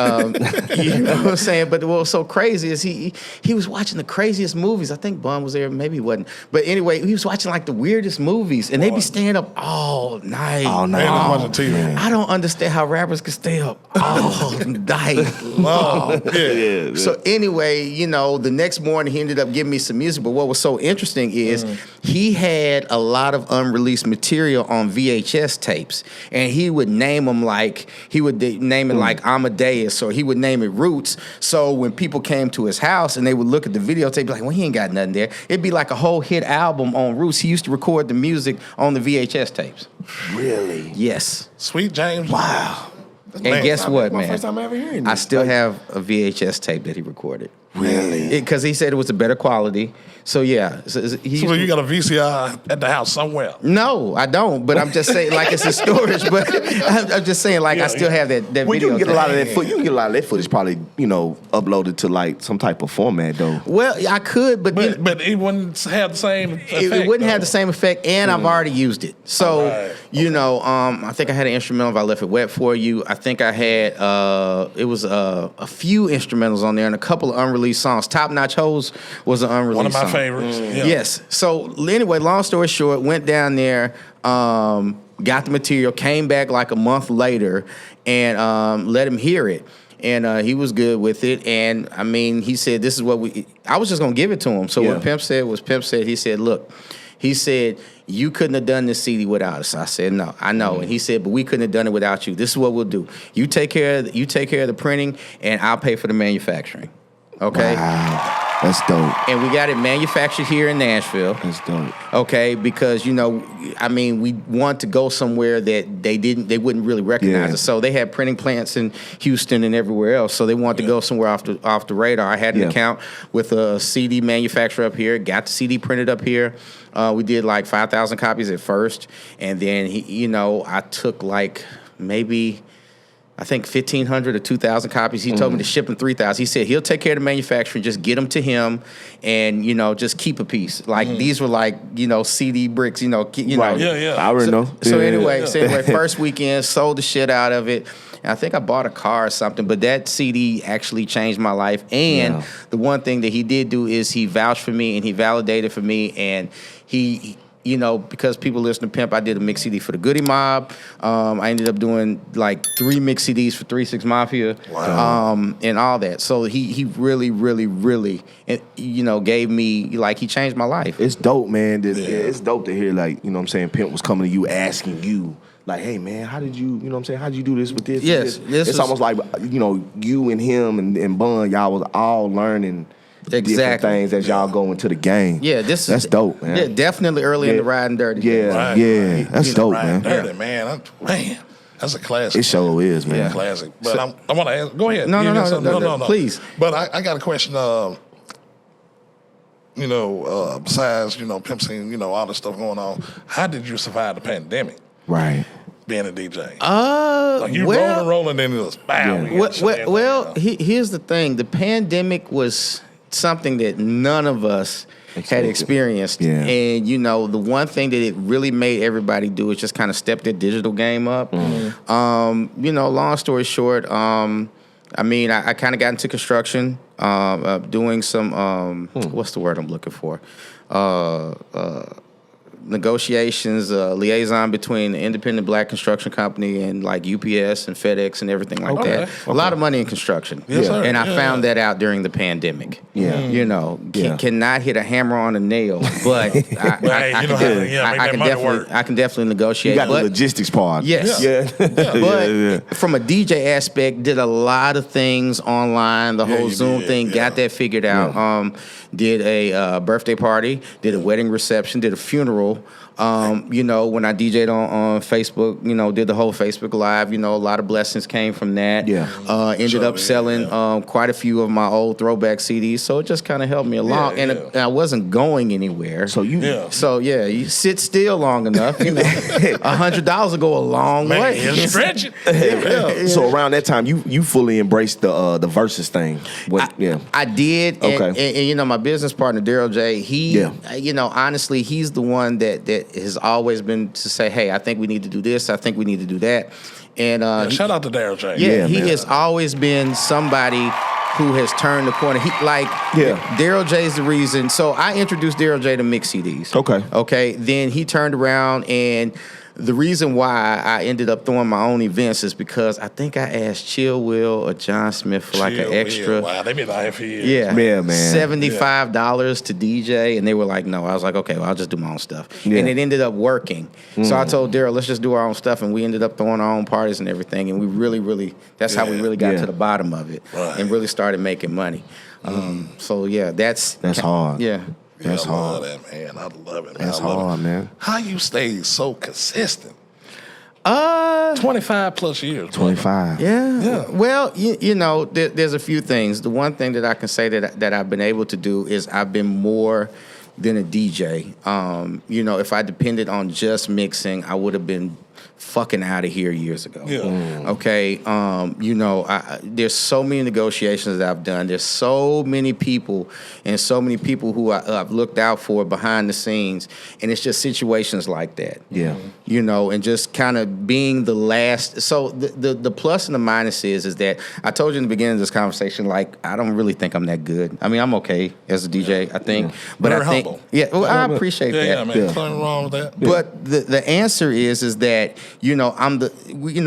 you know what I'm saying? But what was so crazy is he was watching the craziest movies. I think Bun was there, maybe he wasn't. But anyway, he was watching like the weirdest movies and they'd be staying up all night. I don't understand how rappers could stay up all night. So anyway, the next morning he ended up giving me some music. But what was so interesting is he had a lot of unreleased material on VHS tapes. And he would name them like, like Amadeus, or he would name it Roots. So when people came to his house and they would look at the videotape, be like, well, he ain't got nothing there. It'd be like a whole hit album on Roots. He used to record the music on the VHS tapes. Really? Yes. Sweet James. Wow. And guess what, man? First time ever hearing this. I still have a VHS tape that he recorded. Really? Because he said it was a better quality. So yeah, So you got a VCR at the house somewhere? No, I don't. But I'm just saying, like it's in storage. But I'm just saying, like I still have that Well, video. you can get a lot of that footage. You can get a lot of that footage probably, uploaded to like some type of format though. Well, I could, but it wouldn't have the same effect. It wouldn't have the same effect, and I've already used it. So I think I had an instrumental. If I left it wet for you, I think I had it was a few instrumentals on there and a couple of unreleased songs. Top Notch Hoes was an unreleased one of my song. favorites. Yeah. Yes. So anyway, long story short, went down there, got the material, came back like a month later, and let him hear it. And he was good with it. And I mean, he said, "This is what I was just gonna give it to him." So what Pimp said was, he said, "Look," he said, "You couldn't have done this CD without us." I said, "No, I know." And he said, "But we couldn't have done it without you. This is what we'll do. You take care of the printing, and I'll pay for the manufacturing." Okay. Wow. That's dope. And we got it manufactured here in Nashville. That's dope. Okay, because we want to go somewhere that they wouldn't really recognize us. So they had printing plants in Houston and everywhere else. So they wanted to go somewhere off the radar. I had an account with a CD manufacturer up here. Got the CD printed up here. We did like 5,000 copies at first, and then I took like maybe, I think 1,500 or 2,000 copies. He told me to ship him 3,000. He said he'll take care of the manufacturing, just get them to him, and just keep a piece. Like these were like CD bricks. Right. Yeah. I already know. So anyway, first weekend sold the shit out of it. And I think I bought a car or something, but that CD actually changed my life. And the one thing that he did do is he vouched for me and he validated for me, and he because people listen to Pimp, I did a mix CD for the Goody Mob. I ended up doing like 3 mix CDs for 3 6 Mafia. Wow. And all that. So he really, really, really, gave me, like, he changed my life. It's dope, man. It's dope to hear, like, Pimp was coming to you asking you, like, hey, man, how did you, how did you do this with this? Yes. It's almost like, you and him and Bun, y'all was all learning different things as y'all go into the game. Yeah, that's dope, man. Yeah, definitely early in the Riding Dirty. Yeah, that's dope, man. Dirty, man. That's a classic. It sure is, man. Yeah, classic. But I want to ask. Go ahead. No, please. But I got a question. Besides Pimp C, all this stuff going on, how did you survive the pandemic? Right. Being a DJ. Rolling in this. Here's the thing. The pandemic was something that none of us had experienced. Yeah. And, the one thing that it really made everybody do is just kind of step their digital game up. Long story short, I kind of got into construction, doing some, what's the word I'm looking for? Negotiations, liaison between the independent black construction company and like UPS and FedEx and everything like that. A lot of money in construction. Yes, sir. And I found that out during the pandemic. Cannot hit a hammer on a nail, but I can definitely negotiate. You got the logistics part. Yes. But from a DJ aspect, did a lot of things online, the whole Zoom thing, got that figured out. Did a birthday party, did a wedding reception, did a funeral. When I DJ'd on Facebook, did the whole Facebook Live, a lot of blessings came from that. Ended up selling quite a few of my old throwback CDs, so it just kind of helped me along. And I wasn't going anywhere. So you sit still long enough, $100 will go a long way. It's stretching. So around that time, you fully embraced the versus thing. I did. Okay. And my business partner, Daryl J, he, honestly, he's the one that has always been to say, hey, I think we need to do this. I think we need to do that. And shout out to Daryl J. He has always been somebody who has turned the corner. Daryl J is the reason. So I introduced Daryl J to mix CDs. Okay. Then he turned around, and the reason why I ended up throwing my own events is because I think I asked Chill Will or John Smith for like an extra. Wow, they been out here for years. Yeah, man. $75 to DJ, and they were like, no. I was like, okay, well, I'll just do my own stuff. And it ended up working. So I told Daryl, let's just do our own stuff, and we ended up throwing our own parties and everything, and we really, that's how we really got to the bottom of it and really started making money. That's hard. Yeah. That's hard. I love that, man. I love it, man. That's hard, man. How you stay so consistent? 25 plus years. 25. Yeah. Well, you know, there's a few things. The one thing that I can say that I've been able to do is I've been more than a DJ. You know, if I depended on just mixing, I would have been fucking out of here years ago. Yeah. Okay. You know, there's so many negotiations that I've done. There's so many people and so many people who I've looked out for behind the scenes, and it's just situations like that. Yeah. You know, and just kind of being the last. So the plus and the minus is that I told you in the beginning of this conversation, like, I don't really think I'm that good. I mean, I'm okay as a DJ, I think. But Very I think, humble. yeah, well, I appreciate that. Yeah, man. Nothing wrong with that. But the answer is that, you know,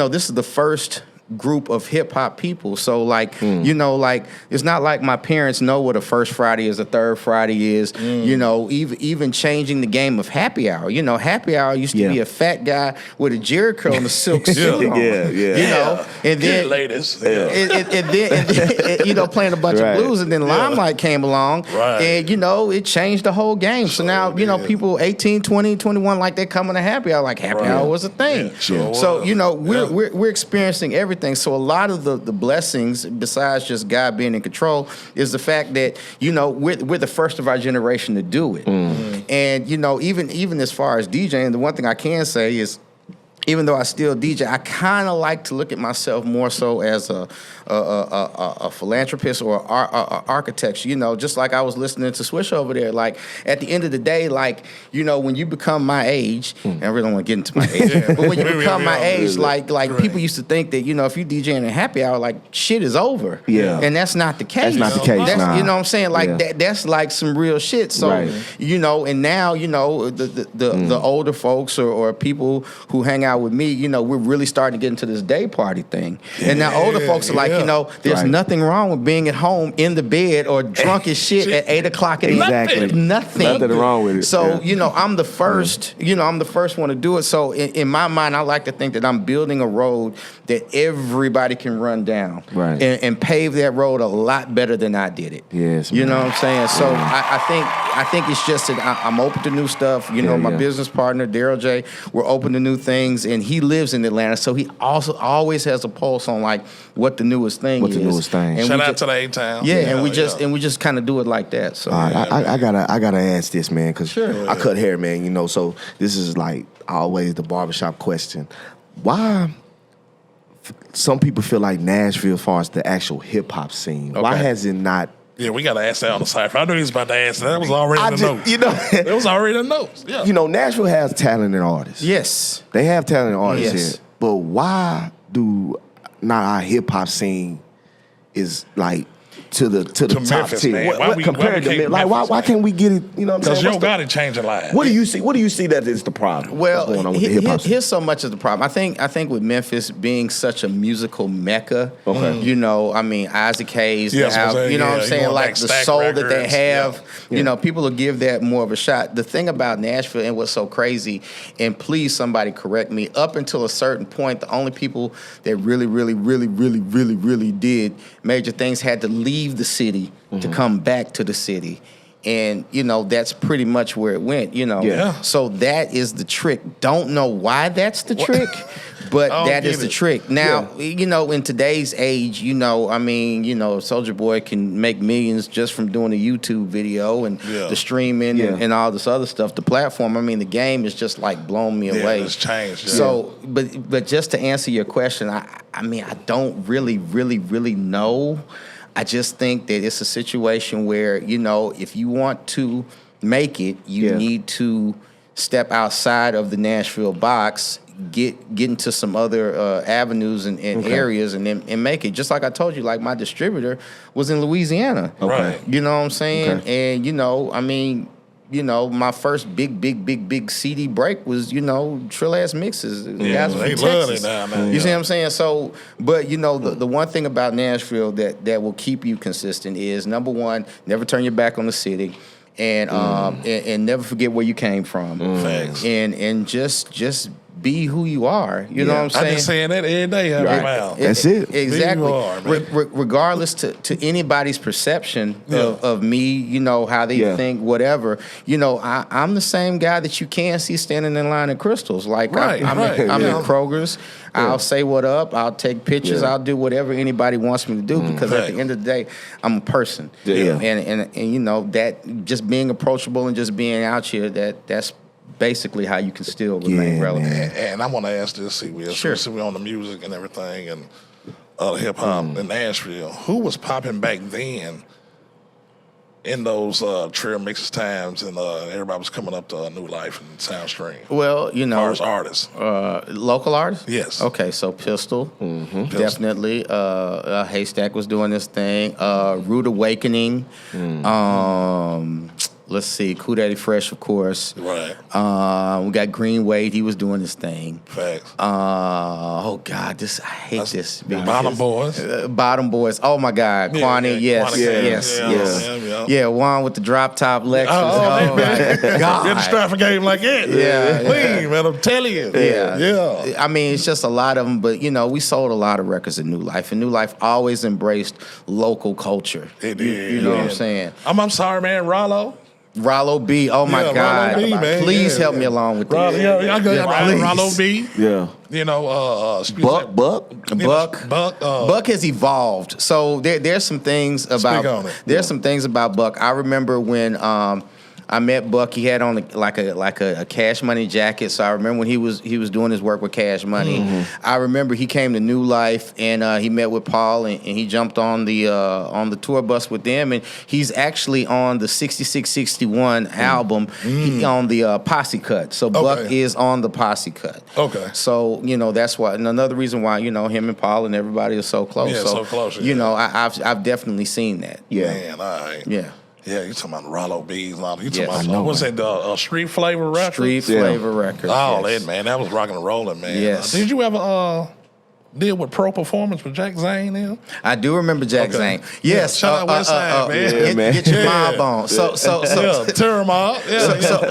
this is the first group of hip hop people. So like, you know, like, it's not like my parents know what a first Friday is, a third Friday is, you know, even changing the game of happy hour. You know, happy hour used to be a fat guy with a jerry curl and a silk suit on. You know, and then ladies. And then you know, playing a bunch of blues, and then Limelight came along, and you know, it changed the whole game. So now, you know, people 18, 20, 21, like, they coming to happy hour, like happy hour was a thing. So, you know, we're experiencing everything. So a lot of the blessings, besides just God being in control, is the fact that, you know, we're the first of our generation to do it. And, you know, even as far as DJing, the one thing I can say is, even though I still DJ, I kind of like to look at myself more so as a philanthropist or an architect. You know, just like I was listening to Swish over there. Like, at the end of the day, like, you know, when you become my age, and I really don't want to get into my age, but when you become my age, like people used to think that, you know, if you DJ in a happy hour, like, shit is over. Yeah. And that's not the case. That's not the case, nah. You know what I'm saying? Like, that's like some real shit. So, you know, and now, you know, the older folks or people who hang out with me, you know, we're really starting to get into this day party thing. And now older folks are like, you know, there's nothing wrong with being at home in the bed or drunk as shit at 8 o'clock in the evening. Nothing wrong with it. So, you know, I'm the first, you know, I'm the first one to do it. So in my mind, I like to think that I'm building a road that everybody can run down and pave that road a lot better than I did it. Yes, you know what I'm saying? So I think it's just that I'm open to new stuff. You know, my business partner, Daryl J, we're open to new things, and he lives in Atlanta, so he also always has a pulse on like what the newest thing is. What the newest thing. And shout out to the A-Town. Yeah, and we just kind of do it like that. So I gotta ask this, man, because I cut hair, man. You know, so this is like always the barbershop question. Why some people feel like Nashville, as far as the actual hip hop scene, why has it not? Yeah, we got to ask that on the cipher. I knew he was about to ask that. That was already in the notes. You know, it was already in the notes. Yeah. You know, Nashville has talented artists. Yes. They have talented artists Yes. here. But why do not our hip hop scene is like to the top Memphis, tier? man. Compared to Memphis, like why can't we get it? You know what I'm saying? Because Yo Gotti changing lives. What do you see? What do you see that is the problem? Well, going on with the hip hop scene? here's so much of the problem. I think with Memphis being such a musical mecca, you know, I mean, Isaac Hayes, you know what I'm saying, like the soul that they have, you know, people will give that more of a shot. The thing about Nashville and what's so crazy, and please somebody correct me, up until a certain point, the only people that really did major things had to leave the city to come back to the city. And, you know, that's pretty much where it went, you know. Yeah. So that is the trick. Don't know why that's the trick, but that is the trick. Now, you know, in today's age, you know, I mean, you know, Soulja Boy can make millions just from doing a YouTube video and the streaming and all this other stuff. The platform, I mean, the game is just like blown me away. It's changed. So, but just to answer your question, I mean, I don't really know. I just think that it's a situation where, you know, if you want to make it, you need to step outside of the Nashville box, get into some other avenues and areas, and then make it. Just like I told you, like my distributor was in Louisiana. Right. You know what I'm saying? And, you know, I mean, you know, my first big CD break was, you know, Trill Ass Mixes. Guys from Texas. You see what I'm saying? So, but, you know, the one thing about Nashville that will keep you consistent is, number one, never turn your back on the city, and never forget where you came from. Thanks. And just be who you are. You know what I'm saying? I've been saying that every day. That's it. Exactly. Are, regardless to anybody's perception of me, you know, how they think, whatever. You know, I'm the same guy that you can see standing in line at Crystal's. Like I'm in Kroger's. I'll say what up. I'll take pictures. I'll do whatever anybody wants me to do because at the end of the day, I'm a person. And you know, that just being approachable and just being out here, that's basically how you can still remain relevant. And I want to ask this, C-WIZ, since we're on the music and everything and hip hop in Nashville, who was popping back then in those trail mixes times and everybody was coming up to a New Life and Soundstream? Well, you know, as far as artists, local artists. Yes. Okay, so Pistol, definitely. Haystack was doing this thing. Rude Awakening. Let's see, Cool Daddy Fresh, of course. Right. We got Green Wade. He was doing his thing. Facts. Oh God, I hate this. Bottom Boys. Bottom Boys. Oh my God, Kwani. Yes. Yeah, Juan with the drop top Lexus. Oh my God. Get the Stratford game like that. Clean, man. I'm telling you. Yeah. I mean, it's just a lot of them, but you know, we sold a lot of records in New Life, and New Life always embraced local culture. It did. You know what I'm saying? I'm sorry, man. Rollo B. Oh my God. Rollo B, man. Please help me along with this. I got Rollo B. Yeah. You know, Buck has evolved. So there's some things about some things about Buck. I remember when I met Buck. He had on like a Cash Money jacket. So I remember when he was doing his work with Cash Money. I remember he came to New Life and he met with Paul and he jumped on the tour bus with them. And he's actually on the 6661 album. He on the Posse cut. So Buck is on the Posse cut. Okay. So you know that's why. And another reason why him and Paul and everybody are so close. Yeah, so close. You know I've definitely seen that. Yeah. Man, all right. Yeah. Yeah, you talking about Rollo B's and all. You talking about what's that? Street Flavor record. Street Flavor record. Oh, that man, that was rocking and rolling, man. Yes. Did you ever deal with Pro Performance with Jack Zane? Then I do remember Jack Zane. Yes, shout out Westside, man. Get your mob on. So tear them out.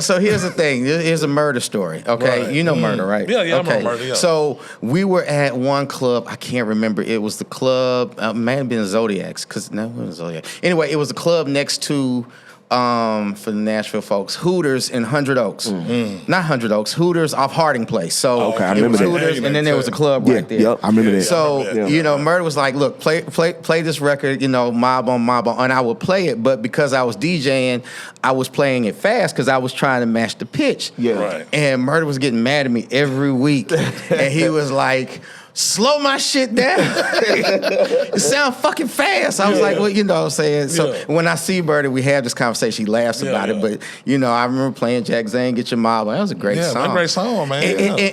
So here's the thing. Here's a murder story. Okay, right. You know murder, right? Yeah, okay. I know murder. Yeah. So we were at one club. I can't remember. It was the club. May have been Zodiac's. It wasn't Zodiac. Anyway, it was a club next to. For the Nashville folks, Hooters in 100 Oaks. Not 100 Oaks, Hooters off Harding Place. So I remember that. Hooters, and then there was a club right there. Yep, I remember that. So, you know, Murder was like, look, play this record, you know, mob on, and I would play it, but because I was DJing, I was playing it fast because I was trying to match the pitch. Yeah. Right. And Murder was getting mad at me every week. And he was like, slow my shit down. It sound fucking fast. I was like, well, you know what I'm saying? So when I see Birdie, we have this conversation. He laughs about it. But, you know, I remember playing Jack Zane, Get Your Mob. That was a great song. Yeah, a great song, man.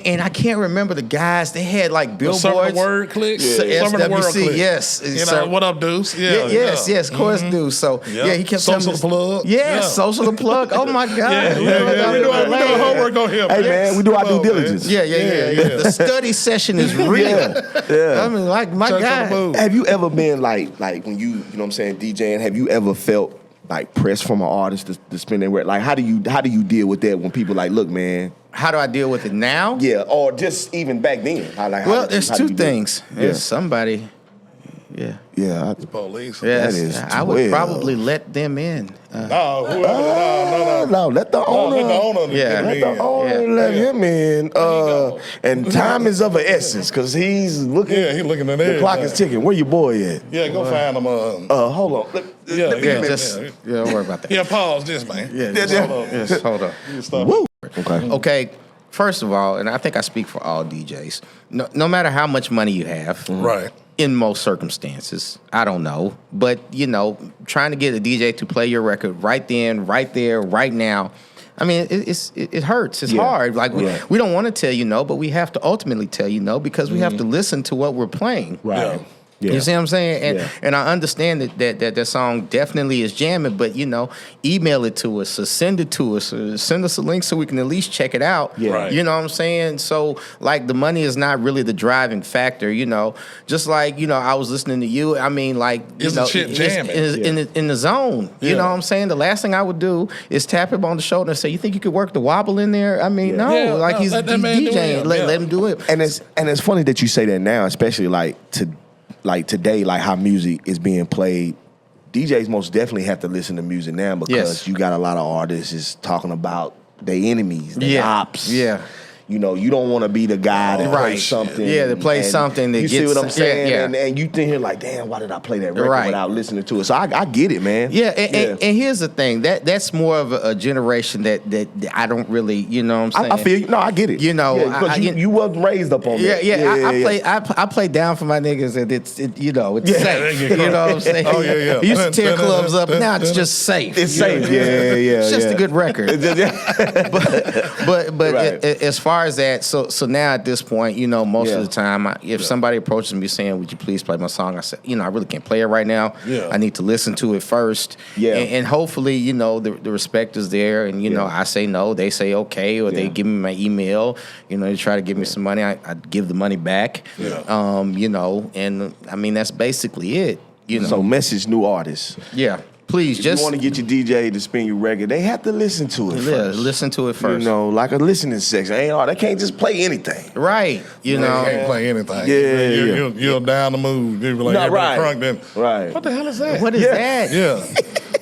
And I can't remember the guys. They had like billboards. Some of the word clicks. Some of the word clicks. Yes. You know, what up, Deuce? Yes, of course, Deuce. So, he kept telling me. Social plug. Social plug. Oh, my God. We do homework on him. Hey, man, we do our due diligence. Yeah. The study session is real. I mean, like my guy. Have you ever been like when you know what I'm saying, DJing? Have you ever felt like pressed from an artist to spend their work? Like how do you deal with that when people like, look, man? How do I deal with it now? Yeah, or just even back then? There's two things. There's somebody. Yeah. The police. Yes, I would probably let them in. No, let the owner. Let the owner let him in. And time is of an essence because he's looking. Yeah, he's looking at the clock is ticking. Where your boy at? Yeah, go find him. Hold on. Don't worry about that. Yeah, pause this, man. Hold up. Woo. Okay. First of all, and I think I speak for all DJs. No matter how much money you have, right. In most circumstances, I don't know, but you know, trying to get a DJ to play your record right then, right there, right now. I mean, it hurts. It's hard. Like we don't want to tell you no, but we have to ultimately tell you no because we have to listen to what we're playing. Right. Yeah. You see what I'm saying? And I understand that song definitely is jamming, but email it to us or send it to us or send us a link so we can at least check it out. Yeah. Right. You know what I'm saying? So like the money is not really the driving factor, Just like, I was listening to you. I mean, like, Is the shit jamming? in the zone. You know what I'm saying? The last thing I would do is tap him on the shoulder and say, "You think you could work the wobble in there?" I mean, no. Yeah, Like no, he's let that man do DJing. him. Let him do it. And it's funny that you say that now, especially today, like how music is being played. DJs most definitely have to listen to music now because you got a lot of artists is talking about their enemies, their ops. Yeah. You don't want to be the guy that plays something. Yeah, that plays something that you gets... see what I'm saying? Yeah. And you think here like, damn, why did I play that record without listening to it? So I get it, man. Yeah, and here's the thing. That's more of a generation that I don't really, you know what I'm saying? I feel you. No, I get it. Because you wasn't raised up on that. I play down for my niggas, and it's safe. You know what I'm saying? Oh, yeah. We used to tear clubs up. Now it's just safe. It's safe. Yeah. It's just a good record. But as far as that, so now at this point, most of the time, if somebody approaches me saying, "Would you please play my song?" I said, I really can't play it right now. Yeah. I need to listen to it first. Yeah. And hopefully, the respect is there, and I say no, they say okay, or they give me my email. They try to give me some money. I give the money back. Yeah. And I mean that's basically it. So message new artists. Yeah. Please, If just you want to get your DJ to spin your record, they have to listen to it first. Listen to it first. Like a listening section. They can't just play anything. Right. You can't play anything. Yeah. You're down the mood. You're like, No, right. crunk, then. Right. What the hell is that? What is that? Yeah.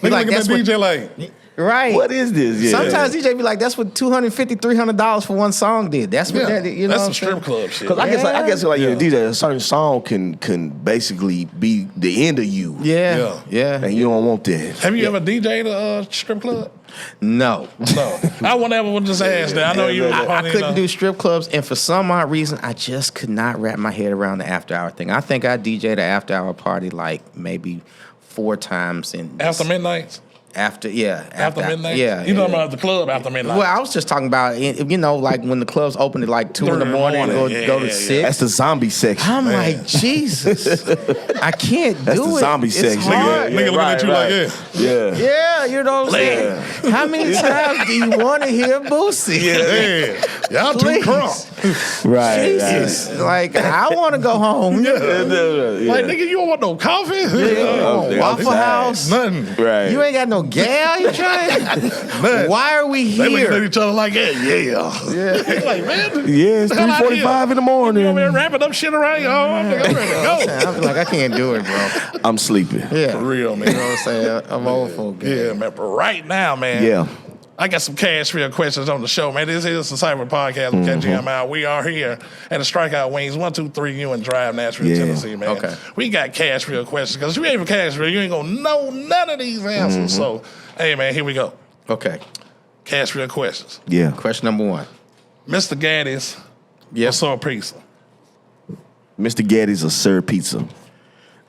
They Like, looking at that's what- DJ like, Right. What is this? Yeah. Sometimes DJ be like, that's what $250, $300 for one song did. That's what that, that's some strip club shit. Because I guess DJ, a certain song can basically be the end of you. Yeah. And you don't want that. Have you ever DJ'd a strip club? No. No. I would never would just ask that. I know you. I couldn't do strip clubs, and for some odd reason, I just could not wrap my head around the after hour thing. I think I DJ'd an after hour party like maybe 4 times in after midnight. After midnight? Yeah. You talking about the club after midnight? Well, I was just talking about, like when the clubs open at like 2 in the morning and go to 6. That's the zombie section. I'm like, Jesus. I can't do it. That's the zombie section. Hard. Nigga looking at you like, Yeah, you know what I'm saying? How many times do you want to hear Boosie? Y'all too crunk. Right. Jesus. Like, I want to go home. Like, nigga, you don't want no coffee? Waffle House? Nothing. Right. You ain't got no gal? You trying? Why are we They looking at here? each other like, yeah. Like, man. Yeah, it's 3:45 in the morning. You over there wrapping up shit around y'all. I'm ready to go. I'm like, I can't do it, bro. I'm sleeping. Yeah. For real, man. You know what I'm saying? I'm old folk. Yeah, man. But right now, man. Yeah. I got some cash-real questions on the show, man. This is the Cyber Podcast with KGM out. We are here at the Strikeout Wings, 123 Union Drive, Nashville, Tennessee, man. Okay. We got cash-real questions, because if you ain't for cash-real, you ain't gonna know none of these answers. So, hey, man, here we go. Okay. Cash-real questions. Yeah. Question number 1. Mr. Gaddis, what's up, pizza? Mr. Gaddy's a Sir Pizza.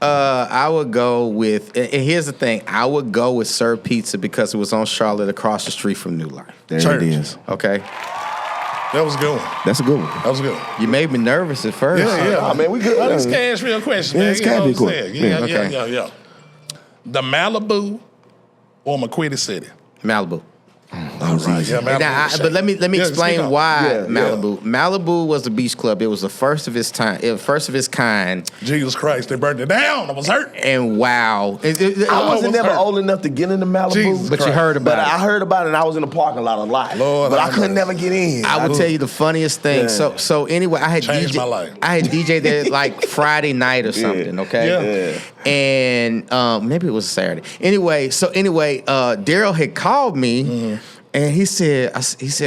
I would go with, and here's the thing, I would go with Sir Pizza because it was on Charlotte across the street from New Life. There Church. it is. Okay? That was a good one. That's a good one. That was a good one. You made me nervous at first. Oh, man, we good. Well, it's cash-real questions, man. it's You know cash-real what I'm saying? question. Yeah. The Malibu or McQuitty City? Malibu. All right. Yeah, Malibu. Now, but let me explain speak up. why Yeah, Malibu. Malibu was the beach club. It was the first of its time. First of its kind. Jesus Christ, they burned it down. I was hurt. And wow, I wasn't never old enough to get into Malibu. Jesus but you Christ. heard about But it. I heard about it, and I was in the parking lot a lot. Lord, but I have couldn't mercy. never get in. I would tell you the funniest thing. Yeah. So anyway, I had Changed DJ, my life. I had DJ there like Friday night or something. Okay. Yeah. And maybe it was Saturday. Anyway, Daryl had called me. And he said,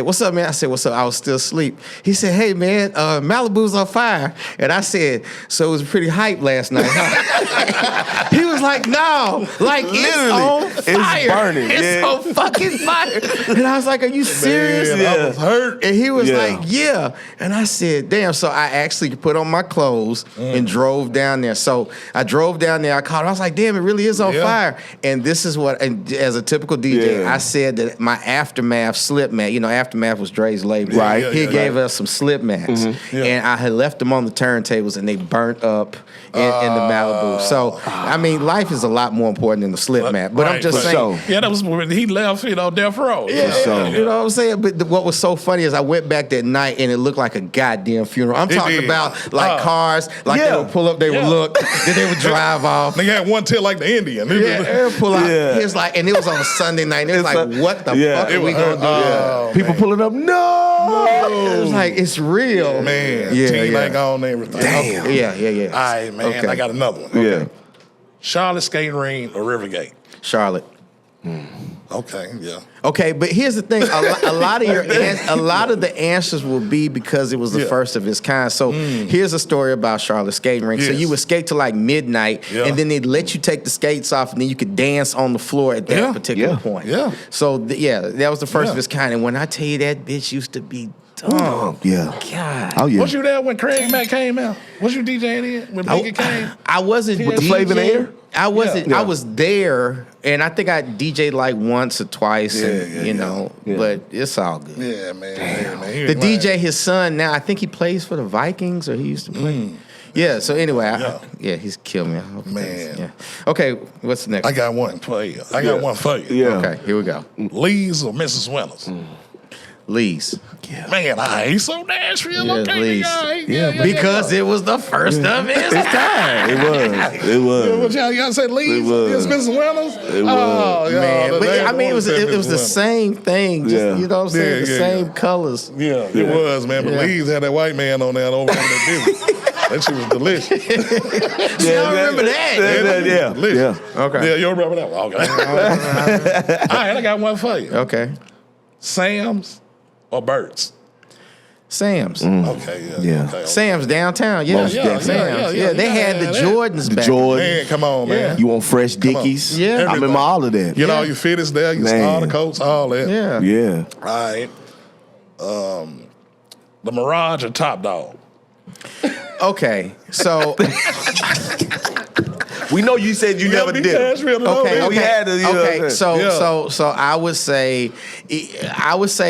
what's up, man? I said, what's up? I was still asleep. He said, hey, man, Malibu's on fire. And I said, so it was pretty hype last night, huh? He was like, no, like it's on fire. It's burning. It's on fucking fire. And I was like, are you serious? Man, I was hurt. And he was Yeah. like, yeah. And I said, damn. So I actually put on my clothes and drove down there. So I drove down there. I called him. I was like, damn, it really is on Yeah. fire. And this is what, and as a typical DJ, Yeah. I said that my after Aftermath slip mat. You know, Aftermath was Dre's label. Right. He gave us some slip mats, and I had left them on the turntables, and they burnt up in the Malibu. So, I mean, life is a lot more important than the slip mat. But I'm just saying. Yeah, that was when he left, Death Row. Yeah, you know what I'm saying? But what was so funny is I went back that night, and it looked like a goddamn funeral. I'm talking about like cars, like they would pull up, they would look, then they would drive off. They had one tail like the Indian. They would pull out. It was like, and it was on a Sunday night. And it was like, what the fuck are we gonna do? People pulling up. No, it was like it's real, man. Yeah, ain't gone everything. Damn. Okay. Yeah. All right, man. Okay. I got another one. Yeah. Charlotte skating ring or Rivergate? Charlotte. Okay, yeah. Okay, but here's the thing: a lot of the answers will be because it was the first of its kind. So here's a story about Charlotte skating rink. So you would skate till like midnight, and then they'd let you take the skates off, and then you could dance on the floor at that particular point. Yeah. So that was the first of its kind. And when I tell you that bitch used to be dumb. Yeah. God. Oh yeah. Was you there when Craig Mack came out? Was you DJing when Biggie came? I wasn't with the Flavor in the Air. I wasn't. I was there, and I think I DJ'd like once or twice, but it's all good. Yeah, man. The DJ, his son, now I think he plays for the Vikings, or he used to play. Yeah. So anyway, he's killed me. Man. Okay, what's the next? I got one for you. One for you. Yeah. Okay, here we go. Lee's or Mrs. Winters? Lee's. Yeah. Man, I ain't so Nashville. Yeah, Lee's. Because it was the first of its time. It was. What y'all say, Lee's? It's Mrs. Winters? It was. Man, but I mean, it was the same thing. Just, you know what I'm saying? The same colors. Yeah, it was, man. But Lee's had that white man on there over that business. That shit was delicious. I remember that. Yeah. Okay. Yeah, you remember that one? Okay. All right, I got one for you. Okay. Sam's or Burt's? Sam's. Okay, yeah. Okay. Sam's downtown. Yeah, Sam's. Yeah, they had the Jordans back. Man, come on, man. You want fresh Dickies? Yeah. I remember all of that. Get all your fitteds there, your starter coats, all that. Yeah. All right. The Mirage or Top Dog? Okay, so we know you said you never did. Okay. So I would say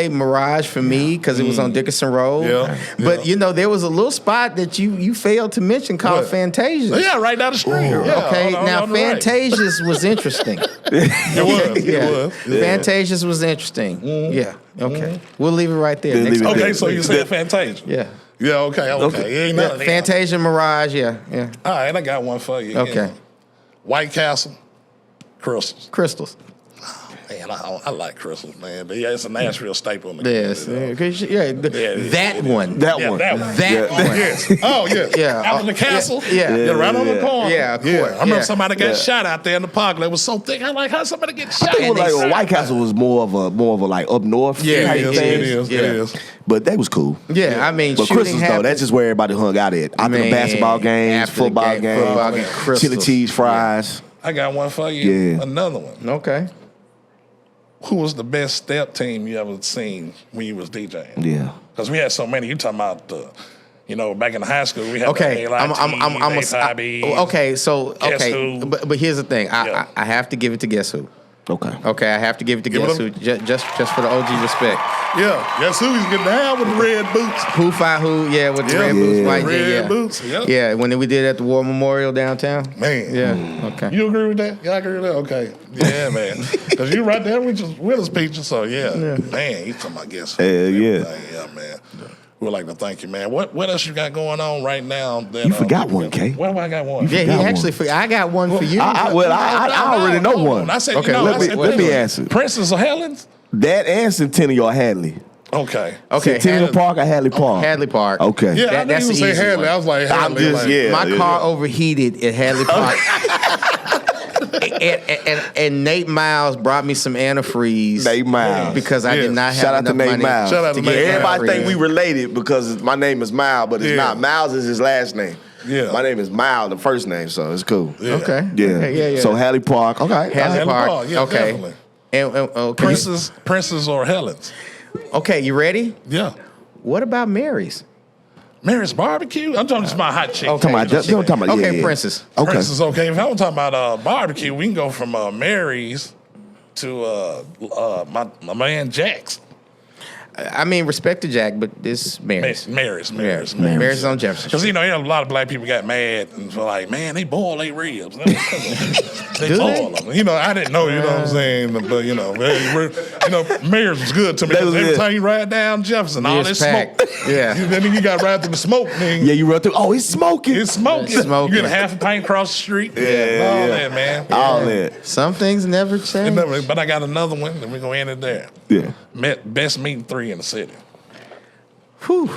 Mirage for me because it was on Dickinson Road. Yeah. But there was a little spot that you failed to mention called Fantasia's. Yeah, right down the street. Okay, now Fantasia's was interesting. It was. Fantasia's was interesting. Yeah. Okay. We'll leave it right there. Okay, so you said Fantasia. Yeah. Yeah, okay. Ain't none of that. Fantasia, Mirage, yeah. All right, I got one for you. Okay. White Castle, Crystals. Man, I like Crystals, man. But it's a Nashville staple. In the that one. Yes. Oh, yes. Yeah. Out in the castle. Yeah. Right on the corner. Yeah, of course. I remember somebody got shot out there in the park. That was so thick. I like how somebody get shot. I think it was White Castle was more of a like up north. Yeah, type thing. it is. But that was cool. Yeah, I mean, but Crystals though, that's just where everybody hung out at. After the basketball games, football games, chili cheese fries. I got one for you. Yeah. Another one. Okay. Who was the best step team you ever seen when you was DJing? Yeah. Because we had so many. You talking about back in high school we had okay. Who. But here's the thing. I have to give it to Guess Who. Okay, I have to give it to Guess Who just for the OG respect. Yeah, Guess Who? He's getting down with the red boots. Who Fi Who? Yeah, with the red boots, white red boots. Yep. Yeah, when we did it at the War Memorial downtown. Man. Yeah. Okay. You agree with that? Yeah, I agree with that. Okay. Yeah, man. Because you right there with his picture. So man, you talking about Guess Who? Yeah, man. We'd like to thank you, man. What else you got going on right now? You forgot one, Kay. What do I got one? Yeah, he actually forgot. I got one for you. I already know one. I said, let me answer. Princess or Helen's? That and Centennial Hadley. Okay. Centennial Park or Hadley Park? Hadley Park. Okay. Yeah, that's the easy Hadley. One. I was like, Hadley. My car overheated at Hadley Park. And Nate Miles brought me some antifreeze. Nate Miles. Because I did not have Shout out to Nate money Miles. Shout out to Nate. Everybody think we related because my name is Miles, but it's not. Miles is his last name. Yeah. My name is Miles, the first name, so it's cool. Yeah. Okay. Yeah. So Hadley Park. Okay. Hadley Park. Yeah, okay. Definitely. And Princess or Helen's? Okay, you ready? Yeah. What about Mary's? Mary's barbecue? I'm talking about hot chicken. Okay, Princess. Okay. Princess, okay. If I'm talking about barbecue, we can go from Mary's to my man Jax. I mean, respect to Jack, but this Mary's. Mary's on Jefferson. Because, you know, a lot of black people got mad and were like, man, they boil their ribs. They boil them. You know, I didn't know, you know what I'm saying? But, you know, Mary's was good to me. Every time you ride down Jefferson, all this smoke. Yeah. Then you got right through the smoke. Yeah, you run through. Oh, it's smoking. It's smoking. You get a half a pint across the street. Yeah, all that, man. All that. Some things never change. But I got another one, and we're going to end it there. Yeah. Best meeting 3 in the city. Whew.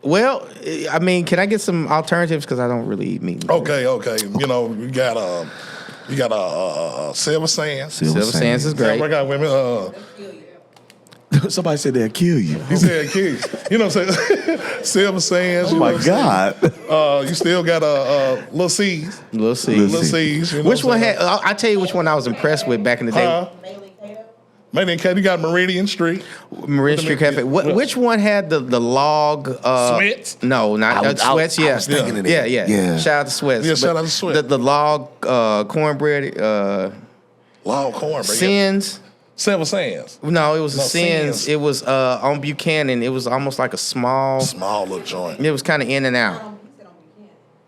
Well, I mean, can I get some alternatives? Because I don't really eat meat. Okay. You know, you got Silver Sands. Silver Sands is great. I got women. Somebody said they'll kill you. He said kill you. You know what I'm saying? Silver Sands. Oh my God. You still got Little C's. Little C's. You know which one had? I tell you which one I was impressed with back in the day. Mainly you got Meridian Street. Meridian Street Cafe. Which one had the log? Sweats? No, not Sweats. Yeah, I was thinking of that. Yeah. Shout out to Sweats. Yeah, shout out to Sweats. The log cornbread. Log cornbread. Sins. Silver Sands. No, it was Sins. It was on Buchanan. It was almost like a small little joint. It was kind of in and out.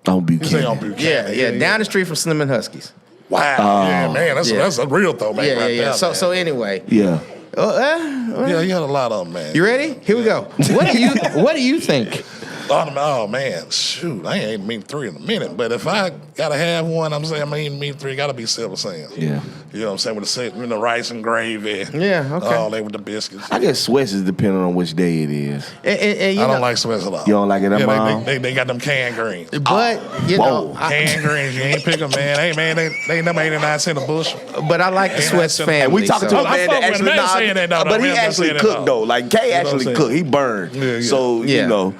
On Buchanan. On Buchanan. Yeah. Down the street from Slim and Huskies. Wow. Yeah, man. That's a real though, man. Yeah. So anyway. Yeah. Yeah, you had a lot of them, man. You ready? Here we go. What do you think? Oh man, shoot! I ain't meeting 3 in a minute, but if I gotta have one, I'm saying I'm eating 3. Gotta be Silver Sands. Yeah. You know what I'm saying, with the rice and gravy. Yeah. Okay. All that with the biscuits. I guess Sweats is depending on which day it is. And I don't like Sweats at all. You don't like it at all? They got them canned greens. But you know, canned greens, you ain't pick them, man. Hey man, they number 89 cents a bushel. But I like the Sweats family. And we talking to a man that actually saying that, though, but he actually cooked though. Like Kay actually cooked. He burned. Yeah. So you know.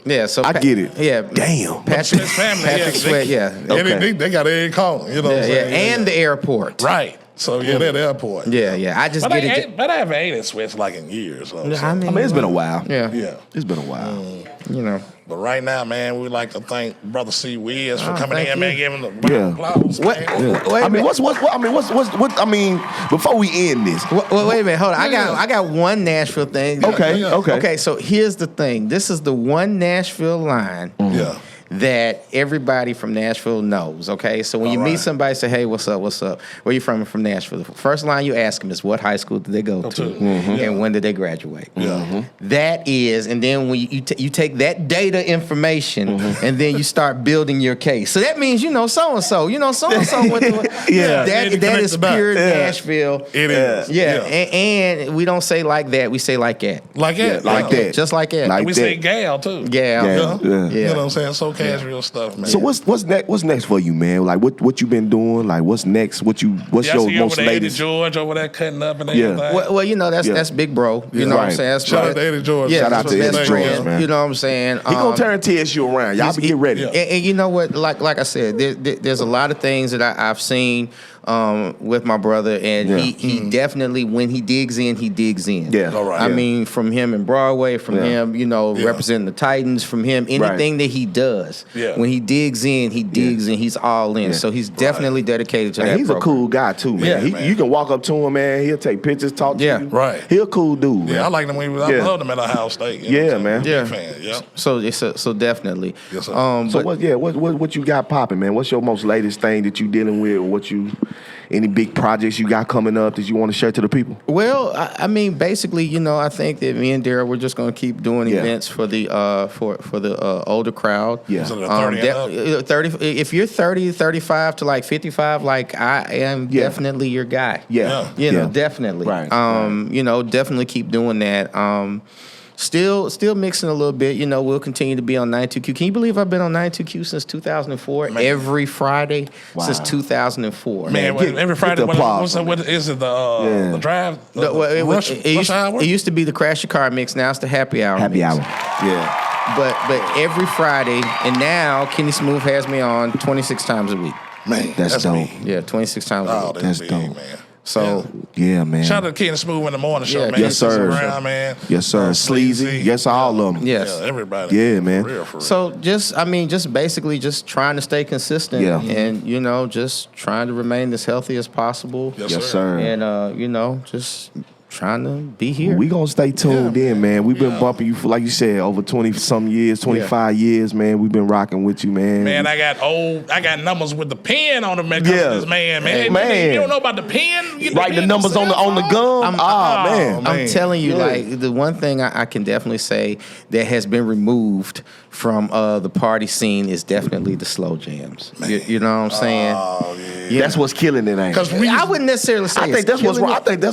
Yeah. So I get it. Yeah. Damn. Patrick family. Sweat. Yeah. Okay. They got every corner. You know. What I'm saying? And the airport. Right. So they're the airport. Yeah. I just get it. But I haven't ate at Sweats like in years. So. I mean, it's been a while. Yeah. It's been a while. You know. But right now, man, we'd like to thank Brother C-WIZ for coming in, man, giving the applause. Wait I mean, I mean, before we end this. Wait a minute, hold on. I got one Nashville thing. Okay, so here's the thing. This is the one Nashville line. Yeah. That everybody from Nashville knows, okay? So when you meet somebody, say, hey, what's up? Where you from? I'm from Nashville. The first line you ask them is, what high school did they go to? And when did they graduate? That is, and then when you take that data information, and then you start building your case. So that means, so-and-so went to that is pure Nashville. It is. Yeah. And we don't say like that, we say like that. Like that. Like that. Just like that. And we say gal, too. Gal. You know what I'm saying? So casual stuff, man. So what's next for you, man? Like what you been doing? Like what's next? What's your most latest? Eddie George over there cutting up and everything. Well, that's big bro. You know what I'm saying? Shout out to Eddie George. Yeah, shout out to Eddie George, man. You know what I'm saying? He gonna turn TSU around. Y'all be get ready. And you know what? Like I said, there's a lot of things that I've seen with my brother, and he definitely, when he digs in, he digs in. Yeah, all right. I mean, from him in Broadway, from him, representing the Titans, from him, anything that he does, when he digs in, he digs in. He's all in. So he's definitely dedicated to that. He's a cool guy too, man. Yeah, you can walk up to him, man. He'll take pictures, talk to you. Right. He a cool dude. Yeah, man. I like him when I loved him at Ohio State. Man. Big fan. Yeah. So definitely. Yes, sir. What you got popping, man? What's your most latest thing that you dealing with, or any big projects you got coming up that you want to share to the people? Well, I mean, basically, I think that me and Daryl, we're just going to keep doing events for the for the older crowd. Yeah. So 30 30. If you're 30, 35 to like 55, like I am definitely your guy. Yeah. Definitely. Right. Definitely keep doing that. Still mixing a little bit. We'll continue to be on 92Q. Can you believe I've been on 92Q since 2004? Man. Every Friday since 2004. Man, every Friday. What is it? The drive? It used to be the Crash Your Car mix. Now it's the Happy Hour. Happy mix. Hour. Yeah. But every Friday, and now Kenny Smooth has me on 26 times a week. Man, that's dope. me. Yeah, 26 times a week. That's dope. Man. So yeah, man. Shout out to Kid and Smooth in the morning show, man. Yes, sir. Around, man. Yes, sir. Sleazy. Yes, all of them. Yes. Yeah, everybody. Yeah, man. For real. So just basically just trying to stay consistent and, just trying to remain as healthy as possible. Yes, sir. And, just trying to be here. We gonna stay tuned in, man. We've been bumping you for, like you said, over 20-some years, 25 years, man. We've been rocking with you, man. Man, I got numbers with the pen on them, man. This man. Man. You don't know about the pen? Write the numbers on the gum. Man. I'm telling you, like, the one thing I can definitely say that has been removed from the party scene is definitely the slow jams. You know what I'm saying? Oh, yeah. That's what's killing it, ain't it? I wouldn't necessarily say I think that's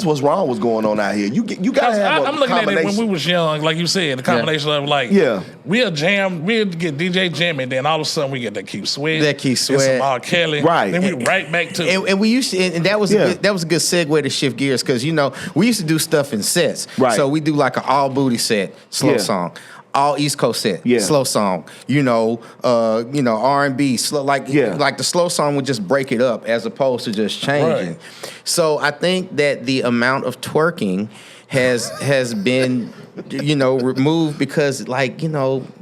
what's wrong was going on out here. You gotta have I'm looking at it when we was young, like you said, the combination of like, we'll get DJ Jimmy, then all of a sudden we get that Keith Sweat. Get some R. Kelly. Right. Then we right back to and we used to, and that was a good segue to shift gears because we used to do stuff in sets. Right. So we do like an all booty set, slow song. All East Coast set, slow song. R&B, slow, like the slow song would just break it up as opposed to just changing. Right. So I think that the amount of twerking has been removed because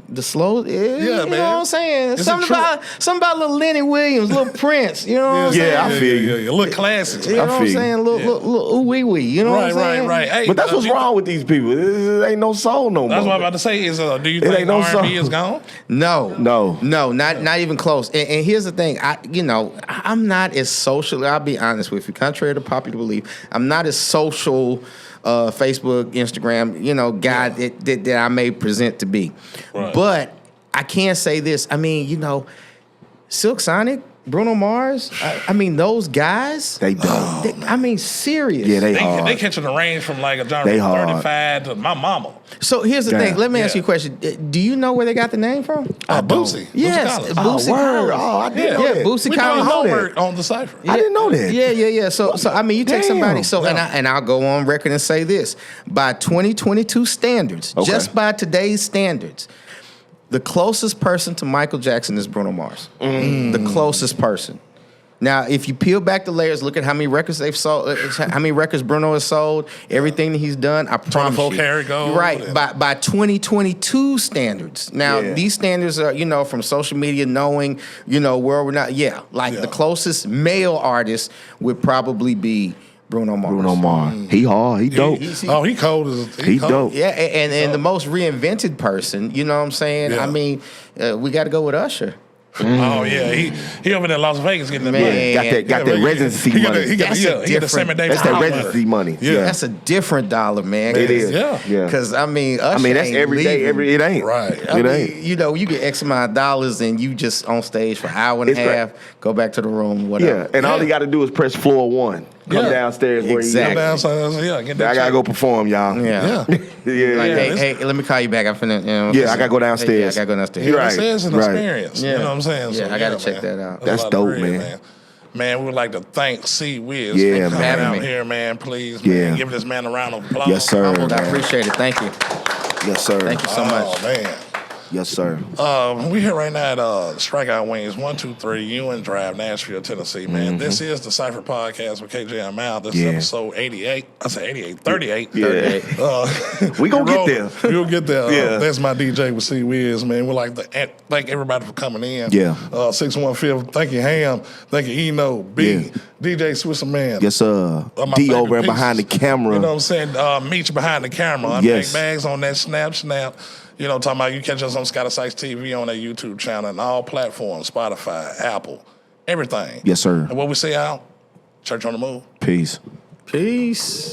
the slow, you know what I'm saying? Something about little Lenny Williams, little Prince, you know what I'm saying? Yeah, I feel you. A little classic. You know what I'm saying? Little ooh wee wee. You know what I'm saying? Right. Hey, But that's what's wrong with these people. It ain't no soul no more. That's what I'm about to say. Do you think R&B is gone? No, not even close. And here's the thing. I'm not as social. I'll be honest with you. Contrary to popular belief, I'm not as social. Facebook, Instagram, guy that I may present to be. Right. But I can say this. I mean, Silk Sonic, Bruno Mars, those guys. They dumb. Serious. Yeah, they hard. They catching the range from like a genre from 35 to my mama. So here's the thing. Let me ask you a question. Do you know where they got the name from? Boosie. Yes, Boosie Collins. I didn't know that. Boosie We Collins on the cipher. I didn't know that. Yeah. So you take somebody. So and I'll go on record and say this: by 2022 standards, just by today's standards, the closest person to Michael Jackson is Bruno Mars. The closest person. Now, if you peel back the layers, look at how many records they've sold, how many records Bruno has sold, everything that he's done. I promise you, karat gold. Right. By 2022 standards. Now, these standards are from social media, knowing where we're not. The closest male artist would probably be Bruno Mars. He hard. He dope. He cold as he cold. dope. Yeah, and the most reinvented person. You know what I'm saying? Yeah. We got to go with Usher. Oh yeah, he over there in Las Vegas getting the money. Got that residency money. He got the 7 day. That's that residency money. Yeah, that's a different dollar, man. It is. Yeah. Because Usher that's every day. It ain't right. It ain't. You get X amount of dollars and you just on stage for an hour and a half. Go back to the room. Whatever. Yeah, and all he got to do is press floor 1. Come downstairs where he at. Get that I gotta go perform, y'all. Yeah. Hey, let me call you back. I'm finna. I gotta go downstairs. I gotta go downstairs. You're right. It's an experience. You know what I'm saying? Yeah, I gotta check that out. That's dope, man. Man, we would like to thank C-WIZ for coming out here, man. Please, man, give this man a round of applause. Yes, sir. I appreciate it. Thank you. Yes, sir. Thank you so much. Oh man. Yes, sir. We're here right now at Strikeout Wings, 123 Ewan Drive, Nashville, Tennessee, man. This is the Cypher Podcast with KJ I'm out. This is episode 88. I said 88, 38. Yeah. We gonna get there. We'll get there. That's my DJ with C-WIZ, man. We'd like to thank everybody for coming in. Yeah. 615, thank you, Ham. Thank you, Eno, B, DJ Swisser, man. Yes, sir. D over behind the camera. You know what I'm saying? Meet you behind the camera. Unpack bags on that snap. You know, talking about you catch us on Scotty Sykes TV on that YouTube channel and all platforms, Spotify, Apple, everything. Yes, sir. And what we say out, Church on the Move. Peace. Peace.